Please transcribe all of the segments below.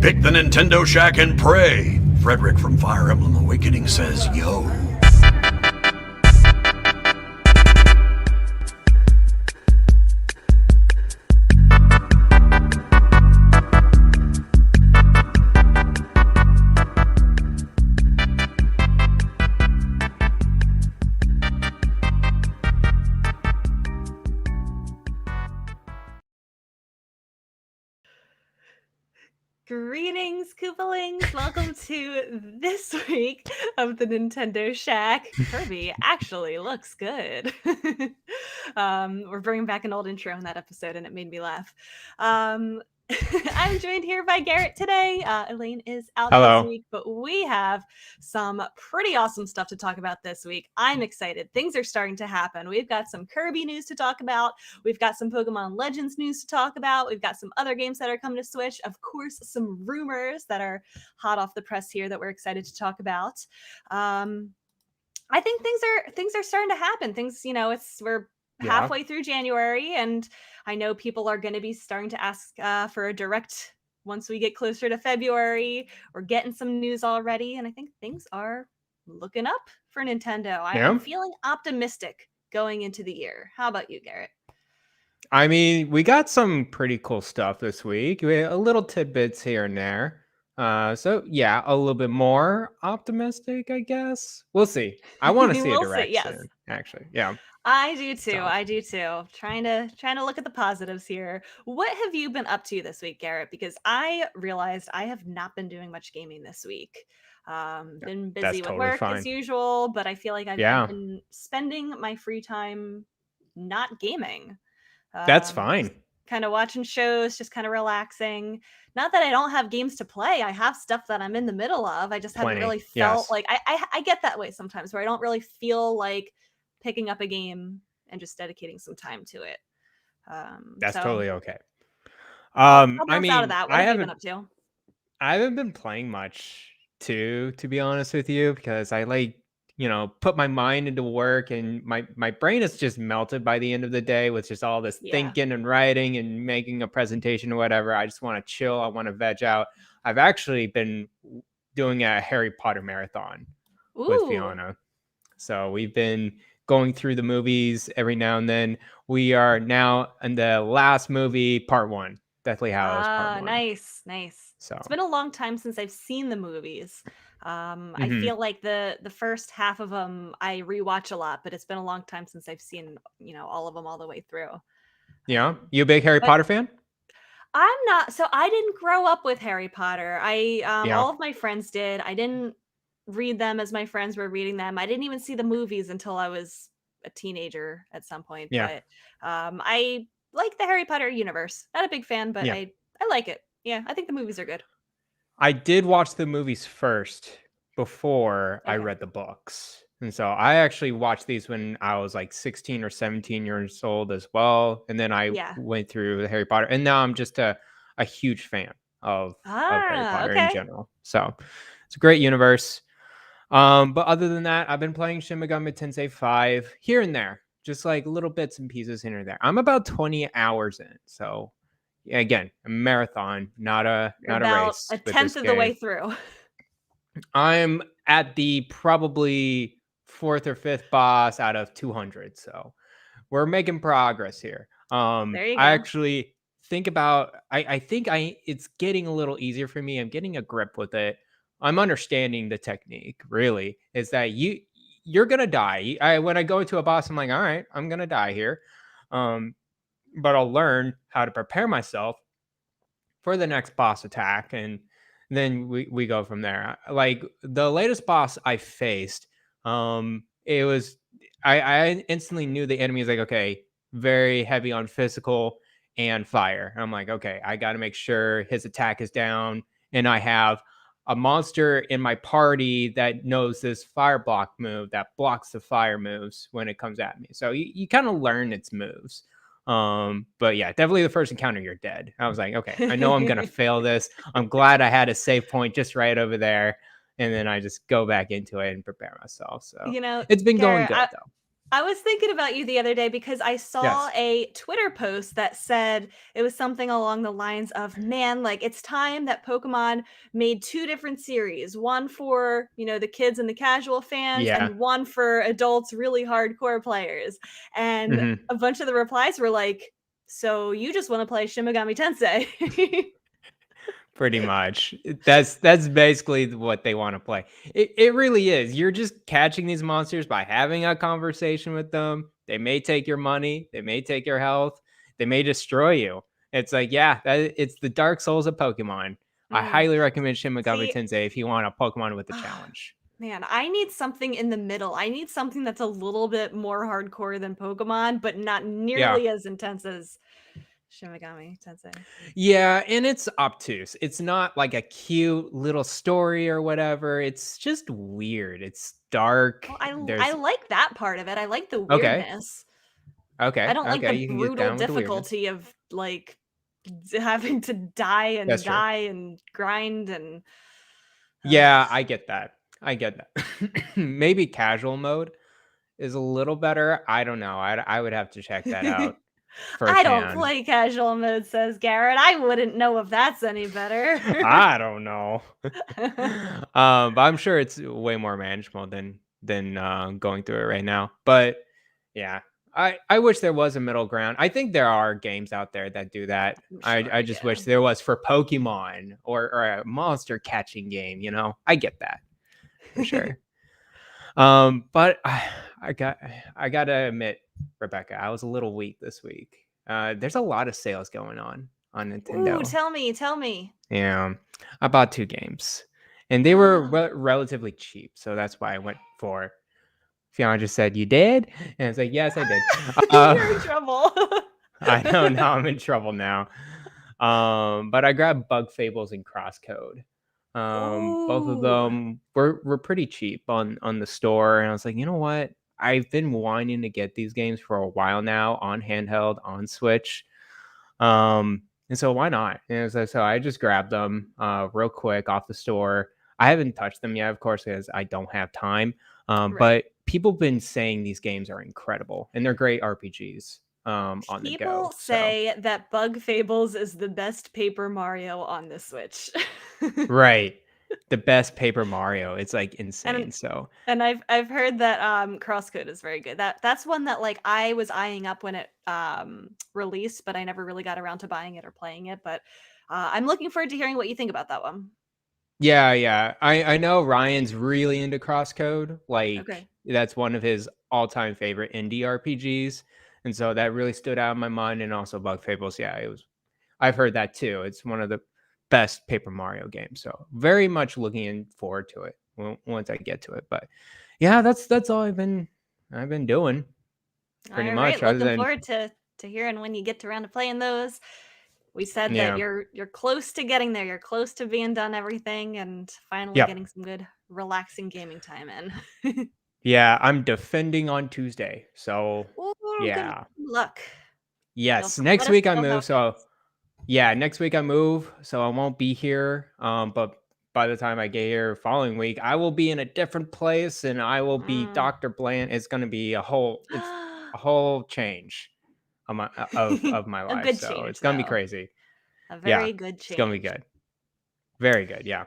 Pick the Nintendo Shack and pray. Frederick from Fire Emblem Awakening says yo. Greetings, Koopalings! Welcome to this week of the Nintendo Shack. Kirby actually looks good. We're bringing back an old intro in that episode, and it made me laugh. I'm joined here by Garrett today. Elaine is out this week, but we have some pretty awesome stuff to talk about this week. I'm excited. Things are starting to happen. We've got some Kirby news to talk about. We've got some Pokemon Legends news to talk about. We've got some other games that are coming to Switch. Of course, some rumors that are hot off the press here that we're excited to talk about. I think things are starting to happen. Things, we're halfway through January, and I know people are going to be starting to ask for a direct once we get closer to February. We're getting some news already, and I think things are looking up for Nintendo. I'm feeling optimistic going into the year. How about you, Garrett? I mean, we got some pretty cool stuff this week. We had a little tidbits here and there. So yeah, a little bit more optimistic, I guess. We'll see. I want to see a direction, actually. Yeah. I do too. Trying to look at the positives here. What have you been up to this week, Garrett? Because I realized I have not been doing much gaming this week. Been busy with work as usual, but I feel like I've been spending my free time not gaming. That's fine. Kind of watching shows, just kind of relaxing. Not that I don't have games to play. I have stuff that I'm in the middle of. I just haven't really felt like I get that way sometimes where I don't really feel like picking up a game and just dedicating some time to it. That's totally okay. I mean, out of that. What have you been up to? I haven't been playing much too, to be honest with you, because I put my mind into work, and my brain is just melted by the end of the day with just all this thinking and writing and making a presentation or whatever. I just want to chill. I want to veg out. I've actually been doing a Harry Potter marathon with Fiona. So we've been going through the movies every now and then. We are now in the last movie, part 1. Deathly Hallows part 1. Nice. So it's been a long time since I've seen the movies. I feel like the first half of them I rewatch a lot, but it's been a long time since I've seen, all of them all the way through. Yeah. You a big Harry Potter fan? I'm not. So I didn't grow up with Harry Potter. All of my friends did. I didn't read them as my friends were reading them. I didn't even see the movies until I was a teenager at some point. Yeah. But I like the Harry Potter universe. Not a big fan, but I like it. Yeah, I think the movies are good. I did watch the movies first before I read the books. And so I actually watched these when I was like 16 or 17 years old as well. And then I went through the Harry Potter. And now I'm just a huge fan of Harry Potter in general. So it's a great universe. But other than that, I've been playing Shin Megami Tensei 5 here and there. Just like little bits and pieces here and there. I'm about 20 hours in. So again, a marathon, not a race. A tenth of the way through. I'm at the probably 4th or 5th boss out of 200. So we're making progress here. There you go. I actually think about, I think it's getting a little easier for me. I'm getting a grip with it. I'm understanding the technique, really, is that you're going to die. When I go into a boss, I'm like, all right, I'm going to die here. But I'll learn how to prepare myself for the next boss attack. And then we go from there. Like the latest boss I faced, it was, I instantly knew the enemy is like, okay, very heavy on physical and fire. And I'm like, okay, I got to make sure his attack is down. And I have a monster in my party that knows this fire block move that blocks the fire moves when it comes at me. So you kind of learn its moves. But yeah, definitely the first encounter, you're dead. I was like, okay, I know I'm going to fail this. I'm glad I had a save point just right over there. And then I just go back into it and prepare myself. So, it's been going good though. I was thinking about you the other day because I saw Yes. a Twitter post that said it was something along the lines of, man, like it's time that Pokemon made two different series, one for, the kids and the casual fans Yeah. and one for adults, really hardcore players. And Mhm. a bunch of the replies were like, so you just want to play Shimigami Tensei. Pretty much. That's basically what they wanna play. It really is. You're just catching these monsters by having a conversation with them. They may take your money, they may take your health, they may destroy you. It's like, yeah, it's the Dark Souls of Pokemon. I Mm. highly recommend Shin Megami See, Tensei if you want a Pokemon with a ah, challenge. man, I need something in the middle. I need something that's a little bit more hardcore than Pokemon, but not Yeah. nearly as intense as Shimigami Tensei. Yeah, and it's obtuse. It's not like a cute little story or whatever. It's just weird. It's dark. Well, I There's like that part of it. I like the okay. weirdness. I Okay, don't like okay, the you can get brutal down with the weirdness. difficulty of like having to That's true. die and grind and ugh. Yeah, I get that. I get that. Maybe casual mode is a little better. I don't know. I would have to check that out I don't firsthand. play casual mode, says Garrett. I wouldn't know if that's any better. I don't know. But I'm sure it's way more manageable than going through it right now. But yeah, I wish there was a middle ground. I think there are games out there that do that. I'm I sure, just yeah. wish there was for Pokemon or a monster catching game. I get that for sure. But I gotta admit, Rebecca, I was a little weak this week. There's a lot of sales going on Ooh, Nintendo. tell me, tell me. Yeah, I bought 2 games, and they were relatively cheap, so that's why I went for. Fiona just said, "You did?" And it's like, "Yes, I did." You're in Uh, trouble. I know now I'm in trouble now. But I grabbed Bug Fables and Crosscode. Both of Ooh, them were pretty cheap on the store, and I was like, you know what? I've been wanting to get these games for a while now on handheld on Switch. And so why not? And so I just grabbed them real quick off the store. I haven't touched them yet, of course, because I don't have time. right. But people been saying these games are incredible and they're great RPGs on the People go. So say that Bug Fables is the best Paper Mario on the Switch. right, the best Paper Mario. It's like And insane. So and I've heard that Crosscode is very good. That's one that like I was eyeing up when it released, but I never really got around to buying it or playing it. But I'm looking forward to hearing what you think about that one. yeah, yeah. I know Ryan's really into Crosscode. Okay. Like that's one of his all-time favorite indie RPGs. And so that really stood out in my mind. And also Bug Fables. Yeah, it was I've heard that too. It's one of the best Paper Mario games. So very much looking forward to it once I get to it. But yeah, that's all I've been doing pretty All much. right. Other Looking than forward to hearing when you get around to playing those. We said that yeah, you're close to getting there. You're close to being done everything and finally yep, getting some good relaxing gaming time in. yeah. I'm defending on Tuesday. So Oh, good yeah, luck. You'll yes. let Next us week I know how move. it goes. So yeah, next week I move, so I won't be here. But by the time I get here following week, I will be in a different place and I will be Mm. Dr. Bland. It's gonna be a whole change of my A life. good So change, it's gonna be though. crazy. A Yeah, very good it's gonna be change. good. Very good. Yeah.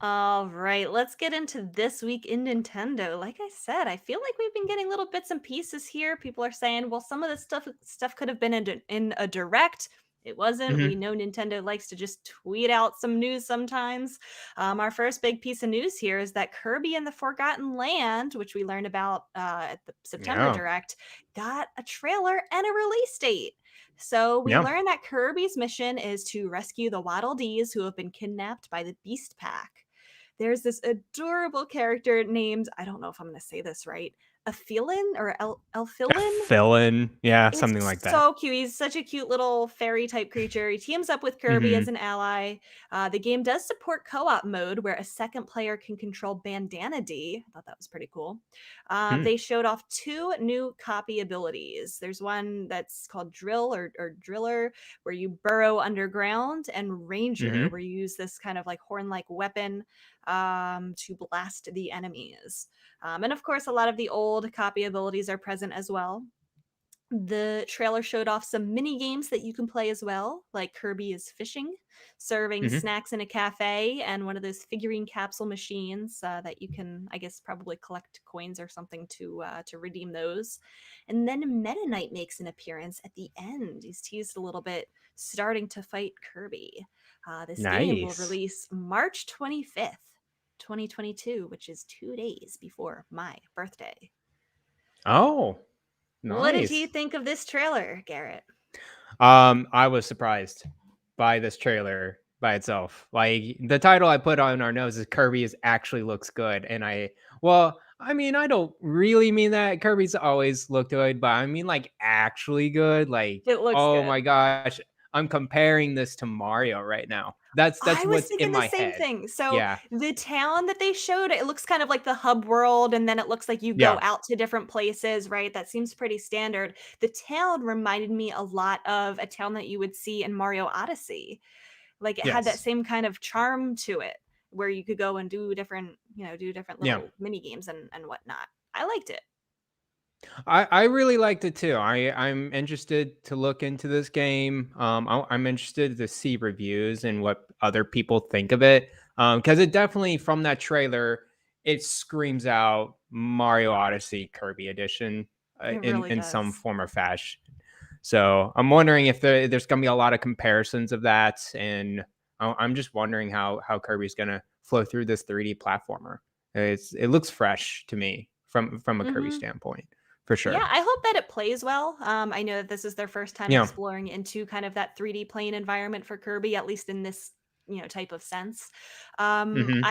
All right, let's get into this week in Nintendo. Like I said, I feel like we've been getting little bits and pieces here. People are saying, "Well, some of this stuff could have been in a direct." It wasn't. We Hmm. know Nintendo likes to just tweet out some news sometimes. Our first big piece of news here is that Kirby and the Forgotten Land, which we learned about at the September Yeah. Direct, got a trailer and a release date. So we Yeah. learned that Kirby's mission is to rescue the Waddle Dees who have been kidnapped by the Beast Pack. There's this adorable character named, I don't know if I'm going to say this right, Aphilin or A Elphilin. fill-in. Yeah, It's something like that. so cute. He's such a cute little fairy type creature. He teams up with Kirby Hmm. as an ally. The game does support co op mode where a second player can control Bandana D. I thought that was pretty cool. Hmm. They showed off two new copy abilities. There's one that's called Drill or Driller, where you burrow underground, and Ranger, Hmm. where you use this kind of like horn like weapon. to blast the enemies. And of course, a lot of the old copy abilities are present as well. The trailer showed off some mini games that you can play as well, like Kirby is fishing, serving Hmm. snacks in a cafe, and one of those figurine capsule machines that you can, I guess, probably collect coins or something to redeem those. And then Meta Knight makes an appearance at the end. He's teased a little bit, starting to fight Kirby. This game will Nice. release March 25th, 2022, which is 2 days before my birthday. Oh, What did you nice. think of this trailer, Garrett? I was surprised by this trailer by itself. Like the title I put on our nose is Kirby is actually looks good, and well, I mean, I don't really mean that. Kirby's always looked good, but I mean like actually good. Like, It looks oh my good. gosh, I'm comparing this to Mario right now. That's I was what's in thinking the my same head. thing. So Yeah. the town that they showed, it looks kind of like the hub world, and then it looks like you go Yeah. out to different places, right? That seems pretty standard. The town reminded me a lot of a town that you would see in Mario Odyssey. Like it had that Yes. same kind of charm to it, where you could go and do different, do different Yeah. little mini games and whatnot. I liked it. I really liked it too. I'm interested to look into this game. I'm interested to see reviews and what other people think of it. Because it definitely from that trailer, it screams out Mario Odyssey Kirby Edition It in really some does. form or fashion. So I'm wondering if there's gonna be a lot of comparisons of that, and I'm just wondering how Kirby's gonna flow through this 3D platformer. It looks fresh to me from a Kirby Mhm. standpoint for Yeah, sure. I hope that it plays well. I know that this is their first time Yeah. exploring into kind of that 3D plane environment for Kirby, at least in this, type of sense. Mhm.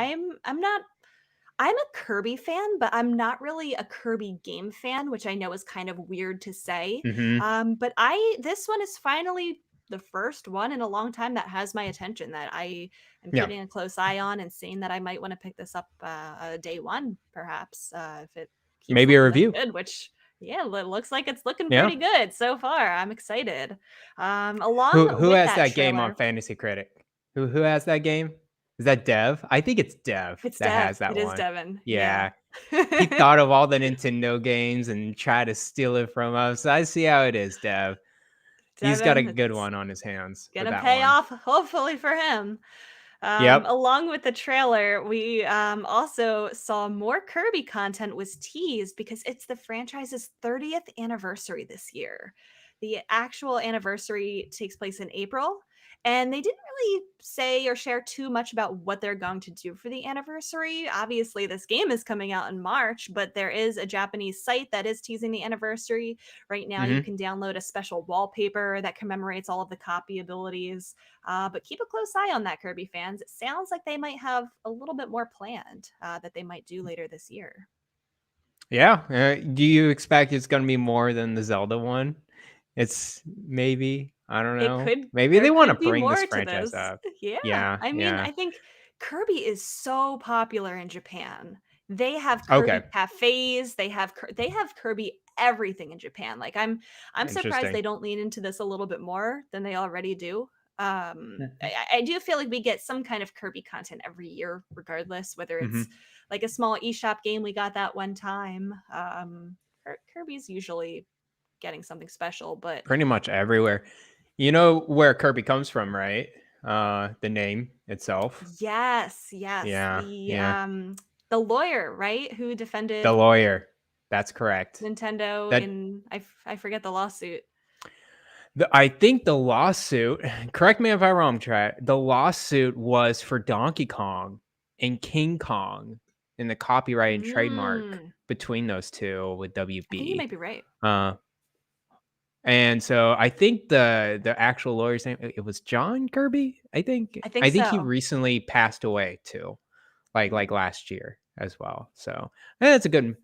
I'm a Kirby fan, but I'm not really a Kirby game fan, which I know is kind of weird to say. Mhm. But I this one is finally the first one in a long time that has my attention that I am Yeah. keeping a close eye on and saying that I might want to pick this up day one, perhaps, if it keeps Maybe a looking this review. good, which yeah, looks like it's looking Yeah. pretty good so far. I'm excited. Who Along who with has that that game on trailer, Fantasy Critic? Who has that game? Is that Dev? I think it's Dev it's that has Dev. that It is one. Devin. Yeah. Yeah. He thought of all the Nintendo games and tried to steal it from us. I see how it is, Dev. He's got a Devin, good it's one on his hands with gonna that pay one. off, hopefully for him. Yep. Along with the trailer, we also saw more Kirby content was teased because it's the franchise's 30th anniversary this year. The actual anniversary takes place in April, and they didn't really say or share too much about what they're going to do for the anniversary. Obviously, this game is coming out in March, but there is a Japanese site that is teasing the anniversary. Right now, you Mhm. can download a special wallpaper that commemorates all of the copy abilities. But keep a close eye on that, Kirby fans. It sounds like they might have a little bit more planned that they might do later this year. Yeah. Do you expect it's going to be more than the Zelda one? It's maybe, I don't It know. could Maybe There they want to could be bring this more to franchise this. up. Yeah. Yeah. I mean, Yeah. I think Kirby is so popular in Japan. They have Okay. Kirby cafes, they have Kirby everything in Japan. Like I'm surprised Interesting. they don't lean into this a little bit more than they already do. Mhm. I do feel like we get some kind of Kirby content every year, regardless, whether it's Mhm. like a small eShop game we got that one time. Kirby's usually getting something special, but Pretty much everywhere. You know where Kirby comes from, right? The name itself. yes, yes. Yeah. Yeah. The lawyer, right, who The defended lawyer. That's correct. Nintendo That in I forget the lawsuit. I think the lawsuit, correct me if I'm wrong, the lawsuit was for Donkey Kong and King Kong and the copyright and trademark Mm, between those two with I think you WB. might be right. Uh, and so I think the actual lawyer's name it was John Kirby. I think I think I think he so. recently passed away too, like Mm, last year as well. So that's a good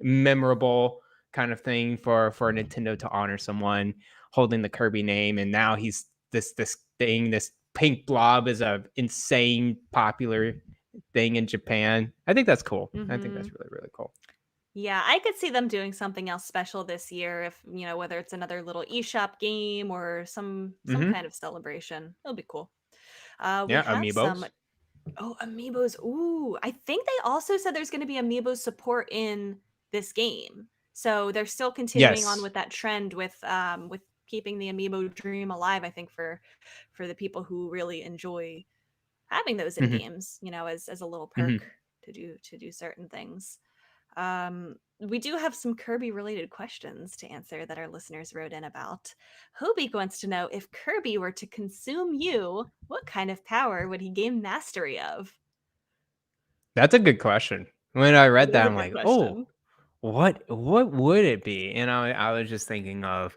memorable kind of thing for Nintendo to honor someone holding the Kirby name, and now he's this thing. This pink blob is a insane popular thing in Japan. I think that's cool. I think mhm. that's really really cool. Yeah, I could see them doing something else special this year if, whether it's another little eShop game or some Hmm. kind of celebration. It'll be cool. We Yeah, have some amiibos. Oh, amiibos. Ooh, I think they also said there's going to be amiibo support in this game. So they're still continuing on Yes. with that trend with keeping the amiibo dream alive, I think for the people who really enjoy having those in Hmm. games, as a little perk Hmm. to do certain things. We do have some Kirby related questions to answer that our listeners wrote in about. Hobie wants to know if Kirby were to consume you, what kind of power would he gain mastery of? That's a good question. When I It read is that, a I'm good like, oh, question. what would it be? And I was just thinking of,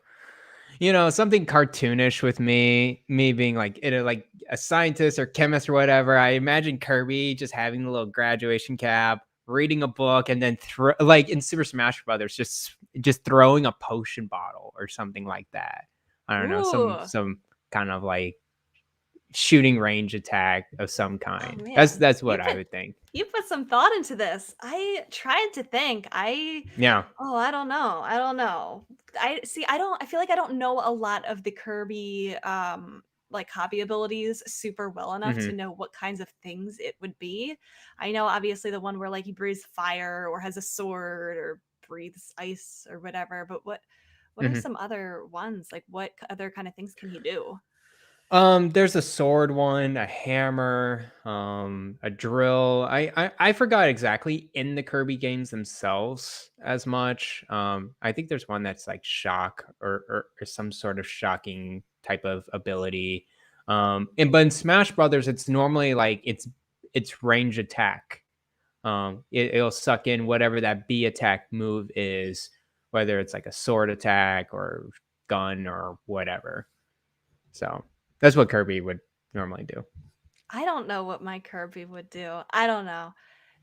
something cartoonish with me being like like a scientist or chemist or whatever. I imagine Kirby just having the little graduation cap, reading a book, and then like in Super Smash Brothers, just throwing a potion bottle or something like that. I don't know, some Ooh. some kind of like shooting range attack of some Oh kind. That's man. that's You what I put would think. you put some thought into this. I tried to think. Yeah. I don't know. I don't know. I feel like I don't know a lot of the Kirby like hobby abilities super well enough to Hmm. know what kinds of things it would be. I know obviously the one where like he breathes fire or has a sword or breathes ice or whatever, but what are Hmm. some other ones? Like what other kind of things can he do? There's a sword one, a hammer, a drill. I forgot exactly in the Kirby games themselves as much. I think there's one that's like shock or some sort of shocking type of ability. But in Smash Brothers, it's normally like it's range attack. It'll suck in whatever that B attack move is, whether it's like a sword attack or gun or whatever. So that's what Kirby would normally do. I don't know what my Kirby would do. I don't know.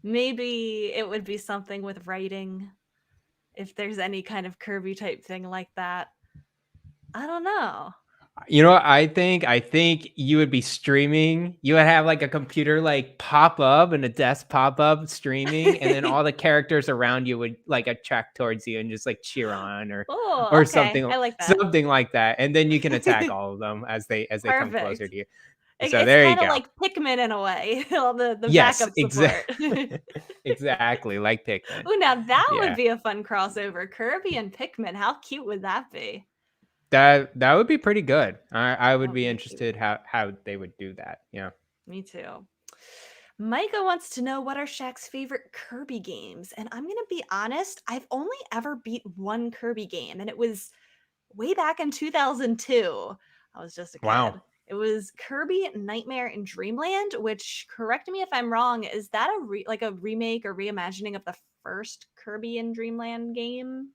Maybe it would be something with writing if there's any kind of Kirby type thing like that. I don't know. You know what I think? I think you would be streaming. You would have like a computer like pop up and a desk pop up streaming, and then all the characters around you would like attract towards you and just like cheer on Oh, or okay. something I like that. something like that. And then you can attack all of them as they come closer Perfect. to you. So It's there you kind of go. like Pikmin in a way, all the Yes, backup support. exactly. Exactly like Pikmin. Oh, now that would Yeah. be a fun crossover. Kirby and Pikmin. How cute would that be? That would be pretty good. I That would would be be cute. interested how they would do that. Yeah. Me too. Micah wants to know what are Shaq's favorite Kirby games. And I'm going to be honest, I've only ever beat one Kirby game, and it was way back in 2002. I was just a Wow. kid. It was Kirby Nightmare in Dreamland, which, correct me if I'm wrong, is that like a remake or reimagining of the first Kirby in Dreamland game?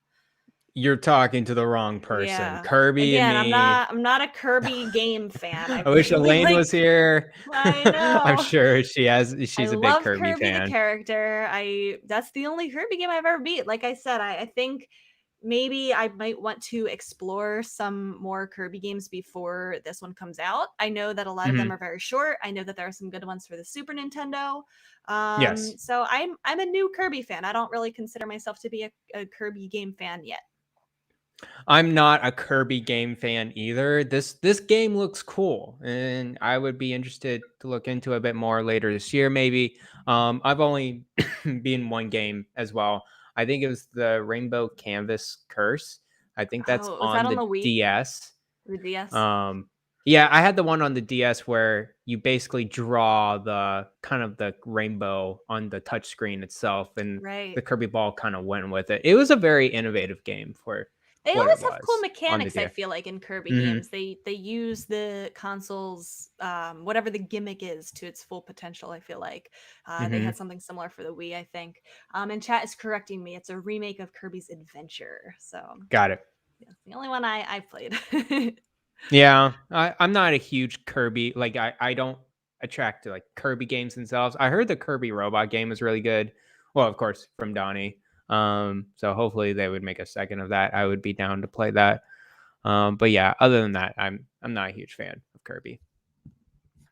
You're talking to the wrong person. Yeah. Kirby and Again, I'm me. not I'm not a Kirby game fan. I I wish really Elaine like was here. I I'm know. sure I she's a big love Kirby Kirby the fan. character. I That's the only Kirby game I've ever beat. Like I said, I think maybe I might want to explore some more Kirby games before this one comes out. I know that a lot of them Mhm. are very short. I know that there are some good ones for the Super Nintendo. Yes. So I'm a new Kirby fan. I don't really consider myself to be a Kirby game fan yet. I'm not a Kirby game fan either. This game looks cool, and I would be interested to look into a bit more later this year, maybe. I've only been one game as well. I think it was the Rainbow Canvas Curse. I think that's Oh, was that on on the the Wii? DS. The DS? Um, yeah, I had the one on the DS where you basically draw the kind of the rainbow on the touch screen itself, and Right. the Kirby ball kind of went with it. It was a very innovative game for They what it always have cool was on the mechanics, I DS. feel like, in Kirby Hmm. games. They use the console's whatever the gimmick is to its full potential, I feel like. They Hmm. had something similar for the Wii, I think. And chat is correcting me. It's a remake of Kirby's Adventure. So Got it. yeah, it's the only one I played. Yeah, I'm not a huge Kirby. Like I don't attract to like Kirby games themselves. I heard the Kirby robot game is really good. Well, of course, from Donnie. So hopefully they would make a second of that. I would be down to play that. But yeah, other than that, I'm not a huge fan of Kirby.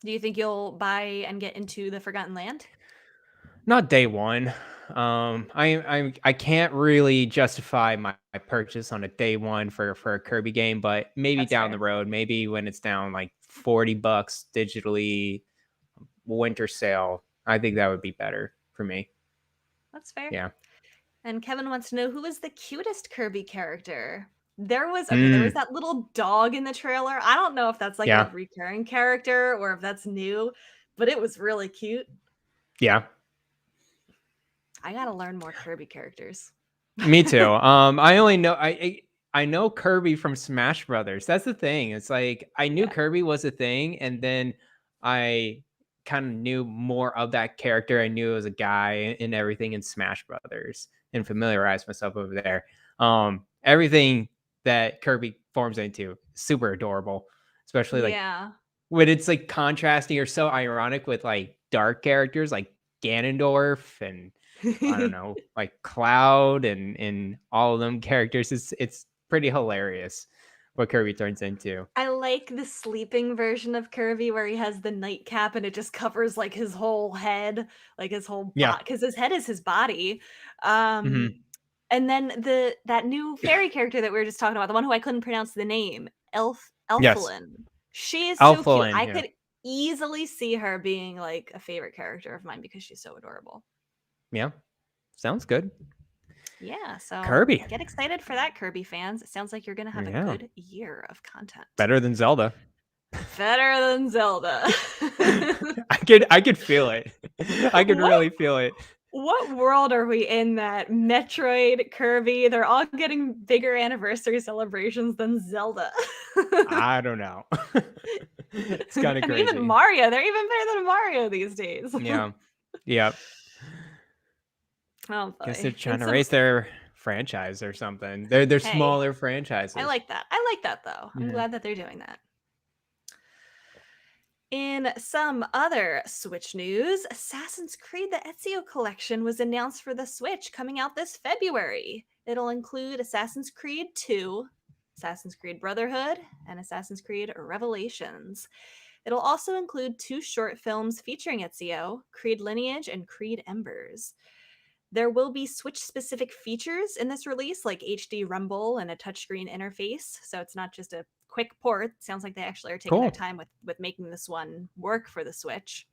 Do you think you'll buy and get into the Forgotten Land? Not day one. I can't really justify my purchase on a day one for a Kirby game, but maybe That's down the fair. road, maybe when it's down like $40 digitally, winter sale. I think that would be better for me. That's fair. Yeah. And Kevin wants to know who is the cutest Kirby character. There was Mm, that little dog in the trailer. I don't know if that's like a yeah. recurring character or if that's new, but it was really cute. Yeah. I gotta learn more Kirby characters. Me too. I only know I know Kirby from Smash Brothers. That's the thing. It's like I knew Yeah. Kirby was a thing, and then I kind of knew more of that character. I knew it was a guy and everything in Smash Brothers, and familiarized myself over there. Everything that Kirby forms into, super adorable, especially like Yeah. when it's like contrasting or so ironic with like dark characters like Ganondorf and I don't know, like Cloud and all of them characters. It's pretty hilarious what Kirby turns into. I like the sleeping version of Kirby where he has the nightcap and it just covers like his whole head, like his whole Yeah. body, because his head is his body. Um, Hmm. and then that new fairy character that we were just talking about, the one who I couldn't pronounce the name, Yes. Elfilin. She is so cute. Alphalin. I Yeah. could easily see her being like a favorite character of mine because she's so adorable. Yeah. Sounds good. Yeah, so Kirby. get excited for that, Kirby fans. It sounds like you're gonna have a Yeah. good year of content. Better than Zelda. Better than Zelda. I could feel it. I could What really feel it. what world are we in that Metroid, Kirby, they're all getting bigger anniversary celebrations than Zelda? I don't know. It's kind of And even crazy. Mario, they're even better than Mario these days. Yeah. Yeah. Oh Guess they're boy. trying And to some raise their franchise or something. They're hey, smaller I franchises. like that. I like that though. I'm Yeah. glad that they're doing that. In some other Switch news, Assassin's Creed the Ezio Collection was announced for the Switch coming out this February. It'll include Assassin's Creed 2, Assassin's Creed Brotherhood, and Assassin's Creed Revelations. It'll also include 2 short films featuring Ezio, Creed Lineage and Creed Embers. There will be Switch specific features in this release, like HD Rumble and a touchscreen interface. So it's not just a quick port. It sounds like they actually are taking their Cool. time with making this one work for the Switch.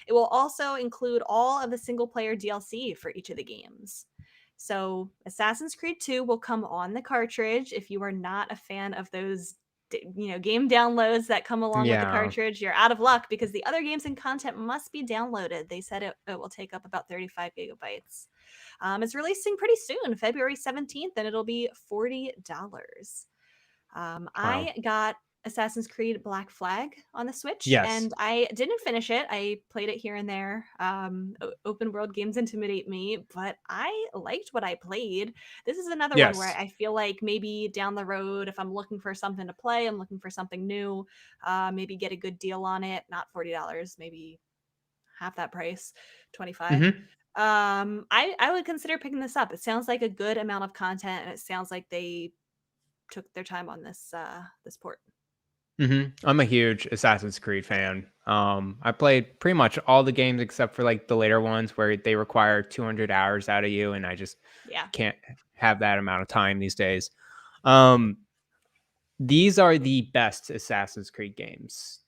It will also include all of the single player DLC for each of the games. So Assassin's Creed 2 will come on the cartridge. If you are not a fan of those game downloads that come along with the Yeah. cartridge, you're out of luck because the other games and content must be downloaded. They said it will take up about 35 gigabytes. It's releasing pretty soon, February 17th, and it'll be $40. Wow. I got Assassin's Creed Black Flag on the Switch, Yes. and I didn't finish it. I played it here and there. Open world games intimidate me, but I liked what I played. This is another one where Yes. I feel like maybe down the road, if I'm looking for something to play, I'm looking for something new, maybe get a good deal on it, not $40, maybe half that price, 25. Hmm. I would consider picking this up. It sounds like a good amount of content, and it sounds like they took their time on this port. I'm a huge Assassin's Creed fan. I played pretty much all the games except for like the later ones where they require 200 hours out of you, and I just Yeah. can't have that amount of time these days. Um, these are the best Assassin's Creed games,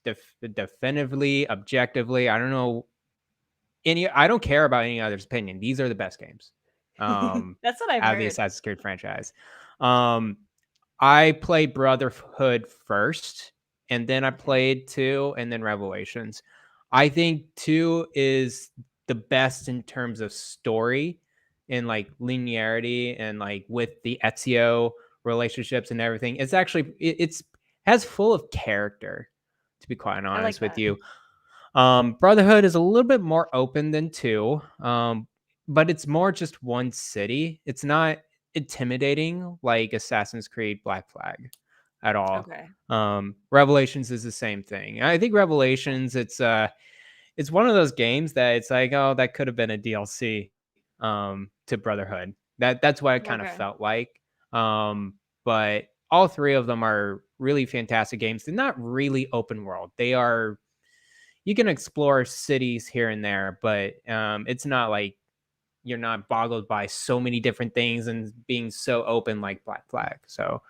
definitively, objectively. I don't know any. I don't care about any other's opinion. These are the best games. That's what I've Out of the heard. Assassin's Creed franchise. Um, I played Brotherhood first, and then I Okay. played 2, and then Revelations. I think 2 is the best in terms of story and like linearity and like with the Ezio relationships and everything. It's actually it's has full of character, to be quite I like honest with that. you. Brotherhood is a little bit more open than 2, but it's more just one city. It's not intimidating like Assassin's Creed Black Flag at all. Okay. Revelations is the same thing. I think Revelations it's one of those games that it's like, oh, that could have been a DLC to Brotherhood. That's what it kind of Okay. felt like. But all 3 of them are really fantastic games. They're not really open world. They are you can explore cities here and there, but it's not like you're not boggled by so many different things and being so open like Black Flag. So,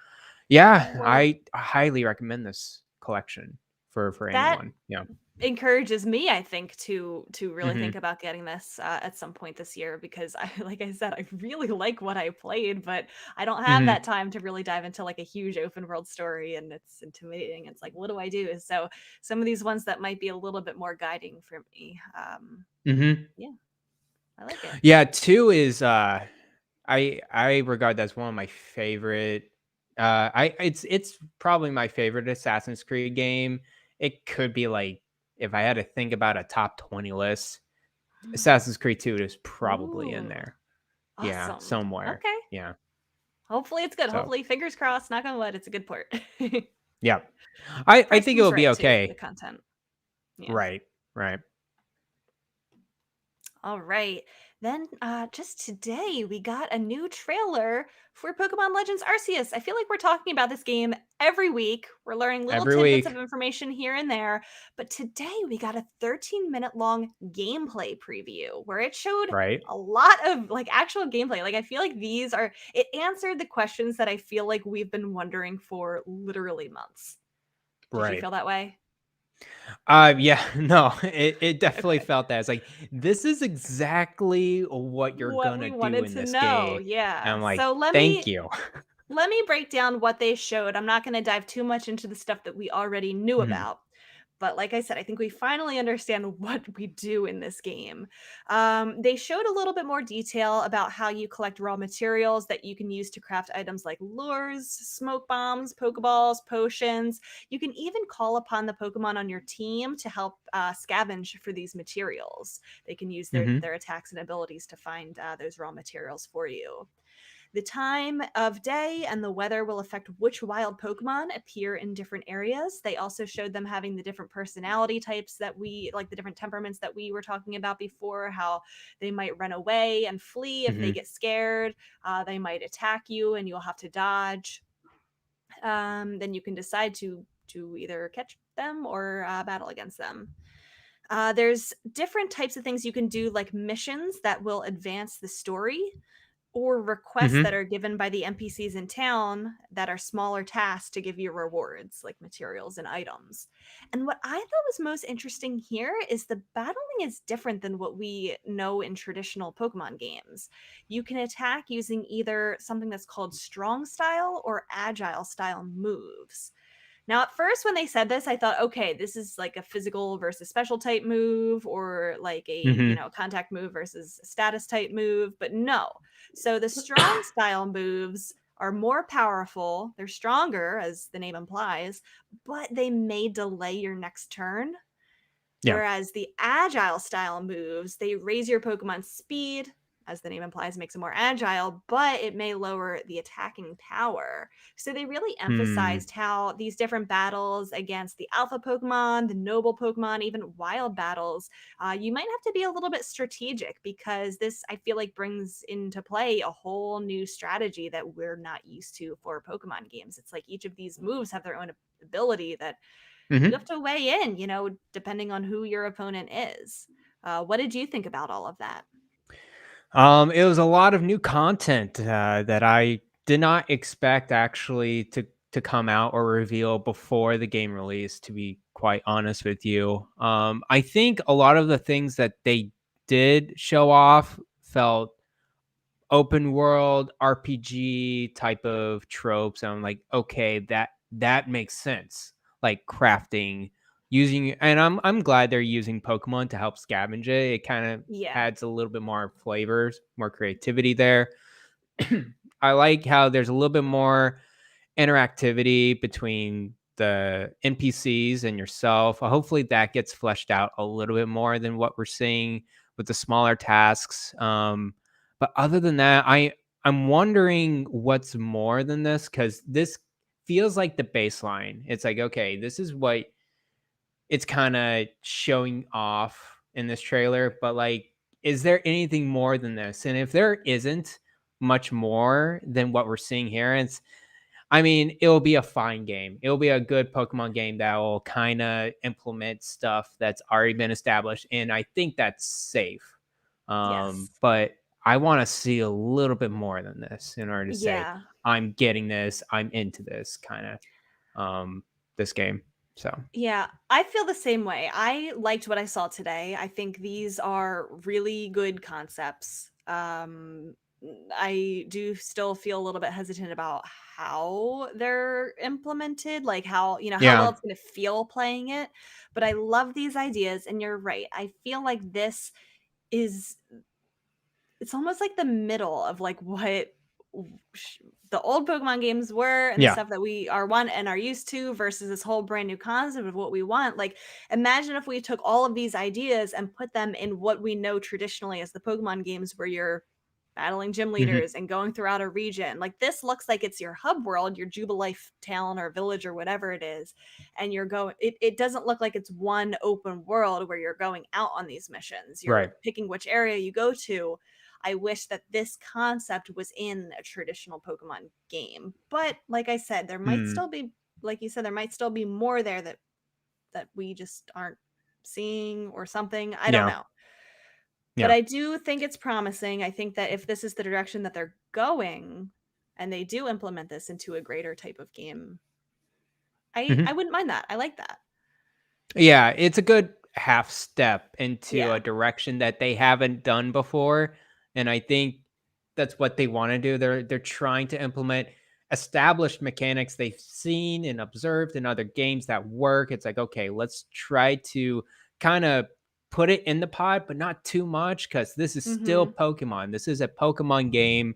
yeah, Well, I highly recommend this collection for That anyone. Yeah. encourages me, I think, to really think Mhm. about getting this at some point this year because I like I said, I really like what I played, but I don't have Mhm. that time to really dive into like a huge open world story and it's intimidating. It's like, what do I do? So some of these ones that might be a little bit more guiding for me. Mhm. Yeah, I like it. Yeah, 2 is I regard that as one of my favorite I it's probably my favorite Assassin's Creed game. It could be like if I had to think about a top 20 list, Assassin's Creed 2 is probably in Ooh, there. Yeah, awesome. somewhere. Okay. Yeah. Hopefully it's good. So, Hopefully, fingers crossed, knock on wood, it's a good port. yeah. I think it Pricing's will be right too for the okay. content. Yeah. Right. Right. All right. Then just today we got a new trailer for Pokemon Legends Arceus. I feel like we're talking about this game every week. We're learning little Every tidbits of week. information here and there, but today we got a 13-minute long gameplay preview where it showed Right. a lot of like actual gameplay. Like I feel like these are it answered the questions that I feel like we've been wondering for literally months. Did you Right. feel that way? Yeah, no, it definitely Okay. felt that. It's like, this is exactly what you're What gonna we do wanted in to this know. game. And Yeah. I'm like, So thank you. let me break down what they showed. I'm not going to dive too much into the stuff that we already knew Mhm. about. But like I said, I think we finally understand what we do in this game. They showed a little bit more detail about how you collect raw materials that you can use to craft items like lures, smoke bombs, Pokeballs, potions. You can even call upon the Pokemon on your team to help scavenge for these materials. They can use Mhm. their attacks and abilities to find those raw materials for you. The time of day and the weather will affect which wild Pokemon appear in different areas. They also showed them having the different personality types that we like, the different temperaments that we were talking about before, how they might run away and flee if they Mhm. get scared. They might attack you and you'll have to dodge. Then you can decide to either catch them or battle against them. There's different types of things you can do, like missions that will advance the story or requests that Mhm. are given by the NPCs in town that are smaller tasks to give you rewards like materials and items. And what I thought was most interesting here is the battling is different than what we know in traditional Pokemon games. You can attack using either something that's called strong style or agile style moves. Now, at first, when they said this, I thought, okay, this is like a physical versus special type move, or like a Mhm. contact move versus a status type move. But no. So the strong style moves are more powerful. They're stronger, as the name implies, but they may delay your next turn. Yeah. Whereas the agile style moves, they raise your Pokemon's speed, as the name implies, makes it more agile, but it may lower the attacking power. So they really Hmm. emphasized how these different battles against the alpha Pokemon, the noble Pokemon, even wild battles, you might have to be a little bit strategic because this, I feel like, brings into play a whole new strategy that we're not used to for Pokemon games. It's like each of these moves have their own ability that you have Mhm. to weigh in, depending on who your opponent is. What did you think about all of that? It was a lot of new content that I did not expect actually to come out or reveal before the game release. To be quite honest with you, I think a lot of the things that they did show off felt open world RPG type of tropes. And I'm like, okay, that makes sense. Like crafting, using, and I'm glad they're using Pokemon to help scavenge it. It kind of Yeah. adds a little bit more flavors, more creativity there. I like how there's a little bit more interactivity between the NPCs and yourself. Hopefully that gets fleshed out a little bit more than what we're seeing with the smaller tasks. But other than that, I'm wondering what's more than this because this feels like the baseline. It's like, okay, this is what it's kind of showing off in this trailer, but like, is there anything more than this? And if there isn't much more than what we're seeing here, I mean, it'll be a fine game. It'll be a good Pokemon game that will kind of implement stuff that's already been established, and I think that's safe. Yes. But I want to see a little bit more than this in order to say Yeah. I'm getting this, I'm into this kind of this game. So Yeah, I feel the same way. I liked what I saw today. I think these are really good concepts. I do still feel a little bit hesitant about how they're implemented, like how well yeah. it's going to feel playing it. But I love these ideas, and you're right. I feel like this is it's almost like the middle of like what sh- the old Pokemon games were and the Yeah. stuff that we are want and are used to versus this whole brand new concept of what we want. Like, imagine if we took all of these ideas and put them in what we know traditionally as the Pokemon games, where you're battling gym Hmm. leaders and going throughout a region. Like, this looks like it's your hub world, your Jubilife town or village or whatever it is. And you're going, it doesn't look like it's one open world where you're going out on these missions. Right. You're picking which area you go to. I wish that this concept was in a traditional Pokemon game. But like I said, there might Mm. still be, like you said, there might still be more there that we just aren't seeing or something. I don't Yeah. know. But Yeah. I do think it's promising. I think that if this is the direction that they're going and they do implement this into a greater type of game, I Hmm. wouldn't mind that. I like that. Yeah, it's a good half step into Yeah. a direction that they haven't done before, and I think that's what they want to do. They're trying to implement established mechanics they've seen and observed in other games that work. It's like, okay, let's try to kind of put it in the pod, but not too much because this is still Mhm. Pokemon. This is a Pokemon game.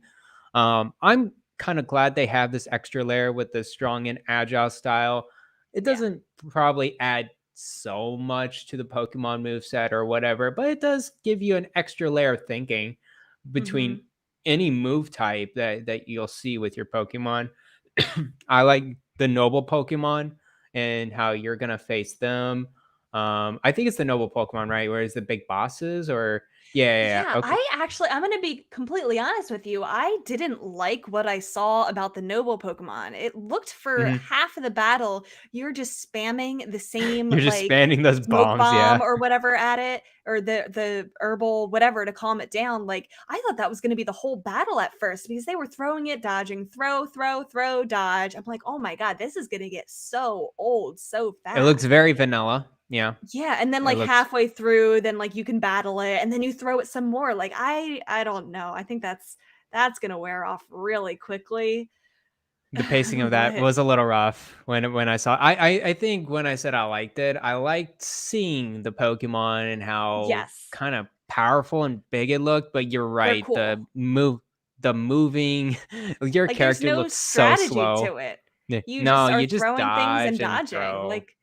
I'm kind of glad they have this extra layer with the strong and agile style. It Yeah. doesn't probably add so much to the Pokemon moveset or whatever, but it does give you an extra layer of thinking between Mhm. any move type that you'll see with your Pokemon. I like the noble Pokemon and how you're gonna face them. I think it's the noble Pokemon, right? Whereas the big bosses, or Yeah, okay. I'm going to be completely honest with you. I didn't like what I saw about the noble Pokemon. It looked for Mhm. half of the battle, you're just spamming the same You're just like spamming those smoke bombs, bomb yeah. or whatever at it, or the herbal whatever to calm it down. Like, I thought that was going to be the whole battle at first because they were throwing it, dodging, throw, dodge. I'm like, "Oh my god, this is going to get so old so It looks fast." very vanilla. Yeah. Yeah, and then, It like, looks halfway through, then, like, you can battle it, and then you throw it some more, like, I don't know, I think that's gonna wear off really quickly, the pacing of that but was a little rough when I saw I think when I said I liked it, I liked seeing the Pokemon and how yes, kind of powerful and big it looked, but you're they're right, cool. the moving your Like, there's character no looks so strategy slow. to it. Yeah. You No, just are you just throwing things and dodge and dodging, throw. like,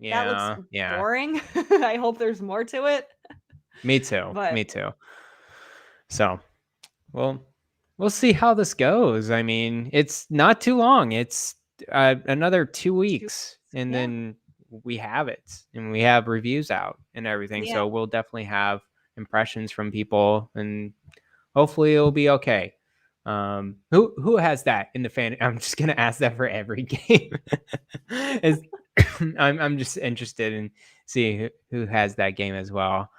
that looks Yeah, yeah. boring. I hope there's more to it, Me too. but Me too. So, well, we'll see how this goes. I mean, it's not too long. It's another 2 2 weeks, and yeah, then we have it, and we have reviews out and everything. yeah. So we'll definitely have impressions from people, and hopefully it'll be okay. Who has that in the fan? I'm just gonna ask that for every game. Is I'm just interested in seeing who has that game as well.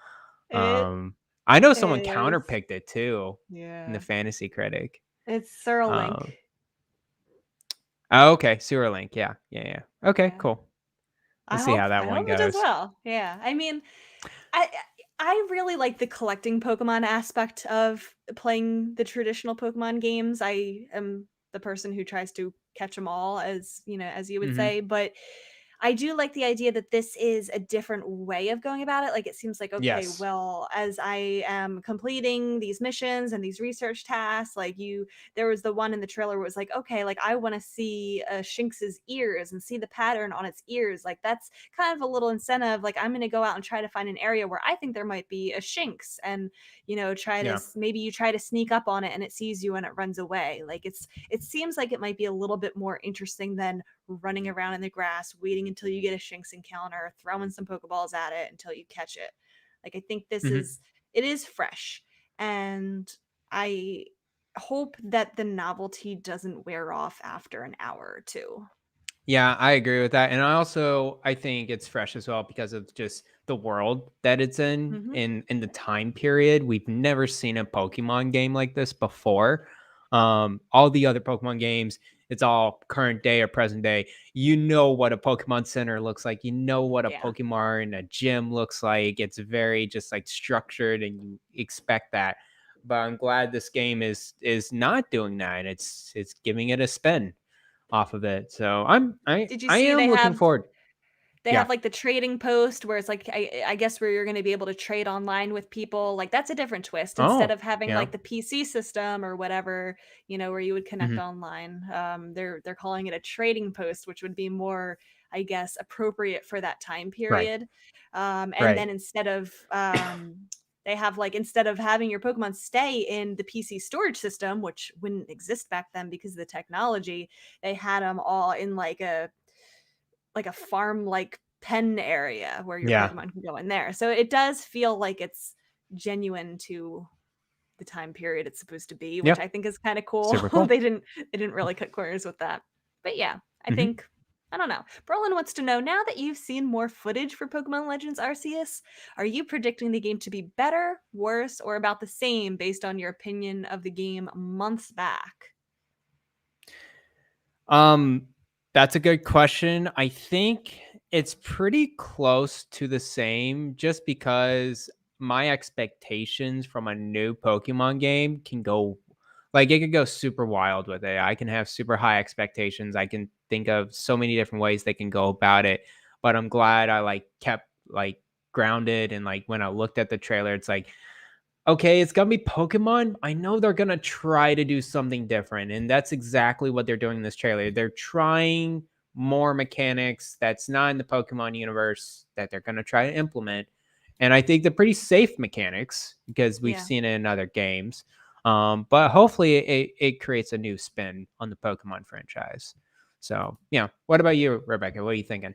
It Um, I know someone is counterpicked it too in the yeah, fantasy critic. it's Link. Um, oh, okay, Sewer Link. Yeah, yeah, yeah. Okay, Yeah. cool. We'll see how I that one hope it does goes. well. Yeah. I mean, I I really like the collecting Pokemon aspect of playing the traditional Pokemon games. I am the person who tries to catch them all, as as you would Hmm. say, but I do like the idea that this is a different way of going about it. Like, it seems like, okay, Yes. well, as I am completing these missions and these research tasks, like, there was the one in the trailer where it was like, okay, like, I want to see Shinx's ears and see the pattern on its ears. Like, that's kind of a little incentive. Like, I'm going to go out and try to find an area where I think there might be a Shinx, and try to Yeah. maybe you try to sneak up on it and it sees you and it runs away. Like, it seems like it might be a little bit more interesting than running around in the grass, waiting until you get a Shinx encounter, throwing some Pokeballs at it until you catch it. Like, I think Hmm. it is fresh, and I hope that the novelty doesn't wear off after an hour or two. Yeah, I agree with that. And I think it's fresh as well because of just the world that it's in Hmm. in the time period. We've never seen a Pokemon game like this before. All the other Pokemon games, it's all current day or present day. You know what a Pokemon Center looks like. You know what a Yeah. Pokemon in a gym looks like. It's very just like structured, and you expect that. But I'm glad this game is not doing that. It's giving it a spin off of it. So Did you I see am looking forward. they Yeah. have like the trading post where it's like I guess where you're going to be able to trade online with people. Like that's a different twist instead Oh, of having yeah. like the PC system or whatever, where you would connect Mhm. online. They're calling it a trading post, which would be more, I guess, appropriate for that time Right. period. And Right. then they have like instead of having your Pokemon stay in the PC storage system, which wouldn't exist back then because of the technology, they had them all in like a farm like pen area where your Yeah. Pokemon can go in there. So it does feel like it's genuine to the time period it's supposed to be, which I Yep. think is kind of cool. Super cool. They didn't really cut corners with that. But yeah, I Mhm. think I don't know. Berlin wants to know, now that you've seen more footage for Pokemon Legends Arceus, are you predicting the game to be better, worse, or about the same based on your opinion of the game months back? Um, that's a good question. I think it's pretty close to the same just because my expectations from a new Pokemon game can go like it could go super wild with it. I can have super high expectations. I can think of so many different ways they can go about it. But I'm glad I like kept like grounded, and like when I looked at the trailer, it's like, okay, it's gonna be Pokemon. I know they're gonna try to do something different, and that's exactly what they're doing in this trailer. They're trying more mechanics that's not in the Pokemon universe that they're gonna try to implement, and I think they're pretty safe mechanics because we've Yeah. seen it in other games. But hopefully, it creates a new spin on the Pokemon franchise. So, yeah. What about you, Rebecca? What are you thinking?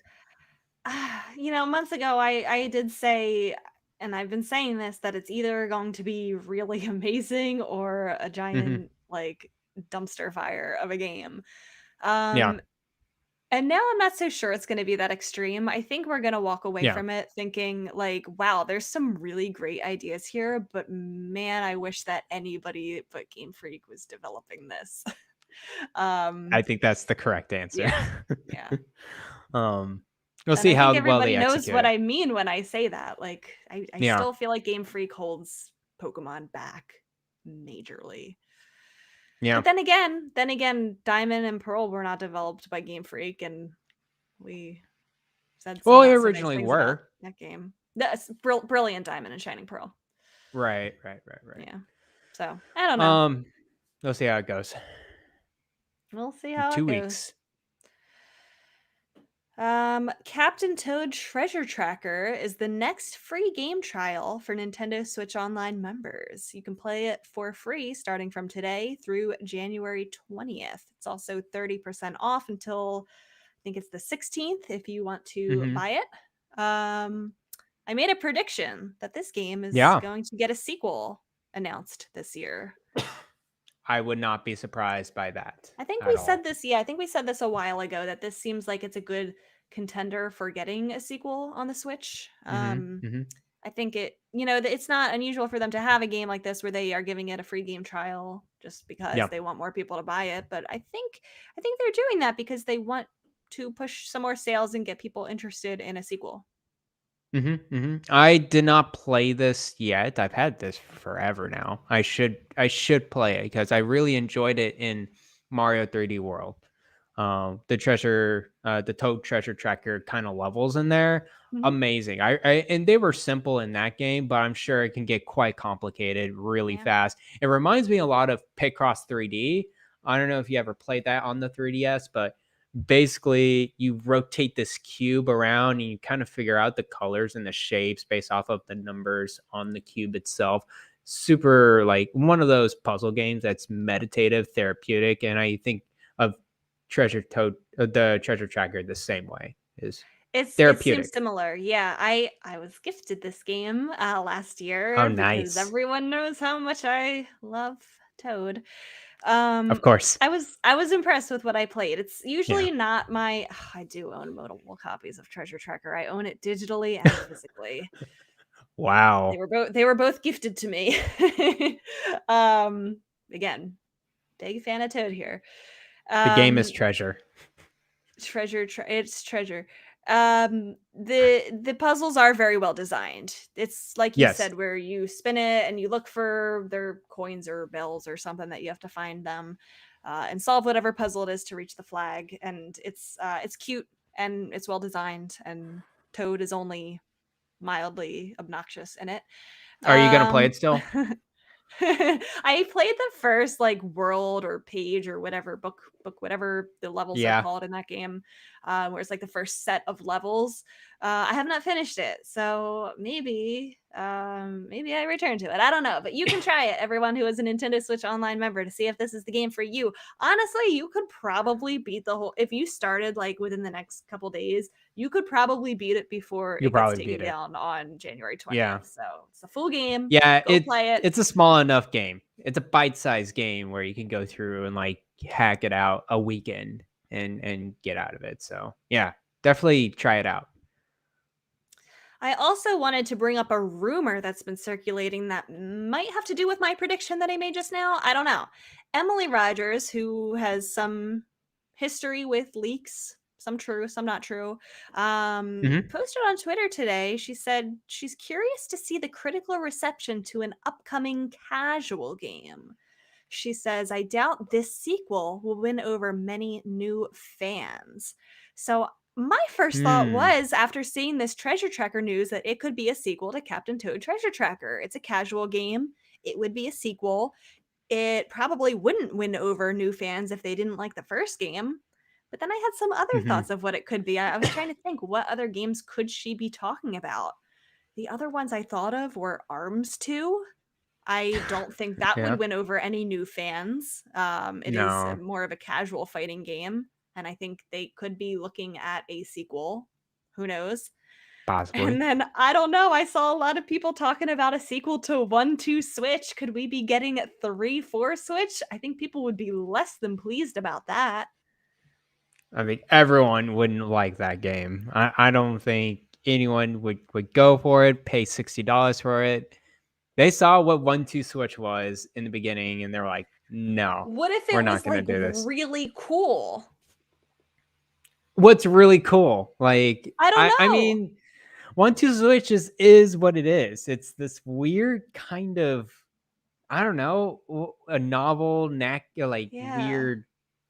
Months ago, I did say, and I've been saying this, that it's either going to be really amazing or a Hmm. giant like dumpster fire of a game. Yeah, Um, and now I'm not so sure it's going to be that extreme. I think we're going to walk away yeah. from it thinking like, wow, there's some really great ideas here, but man, I wish that anybody but Game Freak was developing this. I um, think that's the correct answer. yeah, yeah. um, we'll And see I think how well everybody they knows execute what it. I mean when I say that. Like, I Yeah, still feel like Game Freak holds Pokemon back majorly. yeah. But then again, Diamond and Pearl were not developed by Game Freak, and we said some Well, they not so nice originally things about were. that game. That's Brilliant Diamond and Shining Pearl. Right, right, right, right. Yeah. So I don't know. Um, we'll see how it goes We'll see in how it 2 goes. weeks. Captain Toad Treasure Tracker is the next free game trial for Nintendo Switch Online members. You can play it for free starting from today through January 20th. It's also 30% off until I think it's the 16th if you want to Hmm. buy it. I made a prediction that this game is Yeah, going to get a sequel announced this year. I would not be surprised by that I think we at said all. this, yeah, I think we said this a while ago that this seems like it's a good contender for getting a sequel on the Switch. Hmm. Hmm. I think it's not unusual for them to have a game like this where they are giving it a free game trial just because Yeah. they want more people to buy it, but I think they're doing that because they want to push some more sales and get people interested in a sequel. Hmm. Hmm. I did not play this yet. I've had this forever now. I should play it because I really enjoyed it in Mario 3D World. The Toad Treasure Tracker kind of levels in there, Mhm. amazing. And they were simple in that game, but I'm sure it can get quite complicated really Yeah. fast. It reminds me a lot of Picross 3D. I don't know if you ever played that on the 3DS, but basically you rotate this cube around and you kind of figure out the colors and the shapes based off of the numbers on the cube itself. Super like one of those puzzle games that's meditative, therapeutic, and I think of the treasure tracker the same way is It seems therapeutic. similar. Yeah, I was gifted this game last Oh, year because nice. everyone knows how much I love Toad. Of Um, course. I was impressed with what I played. It's Yeah. usually not my I do own multiple copies of Treasure Tracker. I own it digitally and physically. They Wow. were both gifted to me. um, Again, big fan of Toad here. The game is Um, treasure. it's treasure. The puzzles are very well designed. It's like you Yes. said, where you spin it and you look for their coins or bells or something that you have to find them, and solve whatever puzzle it is to reach the flag. And it's cute and it's well designed. And Toad is only mildly obnoxious in it. Are you gonna play Um, it still? I played the first like world or page or whatever book whatever the levels are Yeah. called in that game, where it's like the first set of levels. I have not finished it, so maybe I return to it. I don't know, but you can try it, everyone who is a Nintendo Switch Online member, to see if this is the game for you. Honestly, you could probably beat the whole if you started like within the next couple days. You could probably beat it before You'll it gets probably taken beat it. down on January Yeah. 20th. So it's a full game. Yeah, Go play it. it's a small enough game. It's a bite-sized game where you can go through and like hack it out a weekend and get out of it. So yeah, definitely try it out. I also wanted to bring up a rumor that's been circulating that might have to do with my prediction that I made just now. I don't know. Emily Rogers, who has some history with leaks, some true, some not true, Hmm. posted on Twitter today. She said she's curious to see the critical reception to an upcoming casual game. She says, I doubt this sequel will win over many new fans. So, my first thought Hmm. was, after seeing this Treasure Tracker news, that it could be a sequel to Captain Toad Treasure Tracker. It's a casual game, it would be a sequel. It probably wouldn't win over new fans if they didn't like the first game. But then I had some other Hmm. thoughts of what it could be. I was trying to think, what other games could she be talking about? The other ones I thought of were Arms 2. I don't think that would Yeah. win over any new fans. It is No, more of a casual fighting game, and I think they could be looking at a sequel. Who knows? possibly. And then I don't know. I saw a lot of people talking about a sequel to 1-2 Switch. Could we be getting a 3-4 Switch? I think people would be less than pleased about that. I mean, everyone wouldn't like that game. I don't think anyone would go for it, pay $60 for it. They saw what 1-2 Switch was in the beginning, and they're like, "No, What if we're it not was gonna like do this." really cool? What's really cool, like, I don't I know. mean, 1-2 Switch is what it is. It's this weird kind of, I don't know, a novel, like Yeah. weird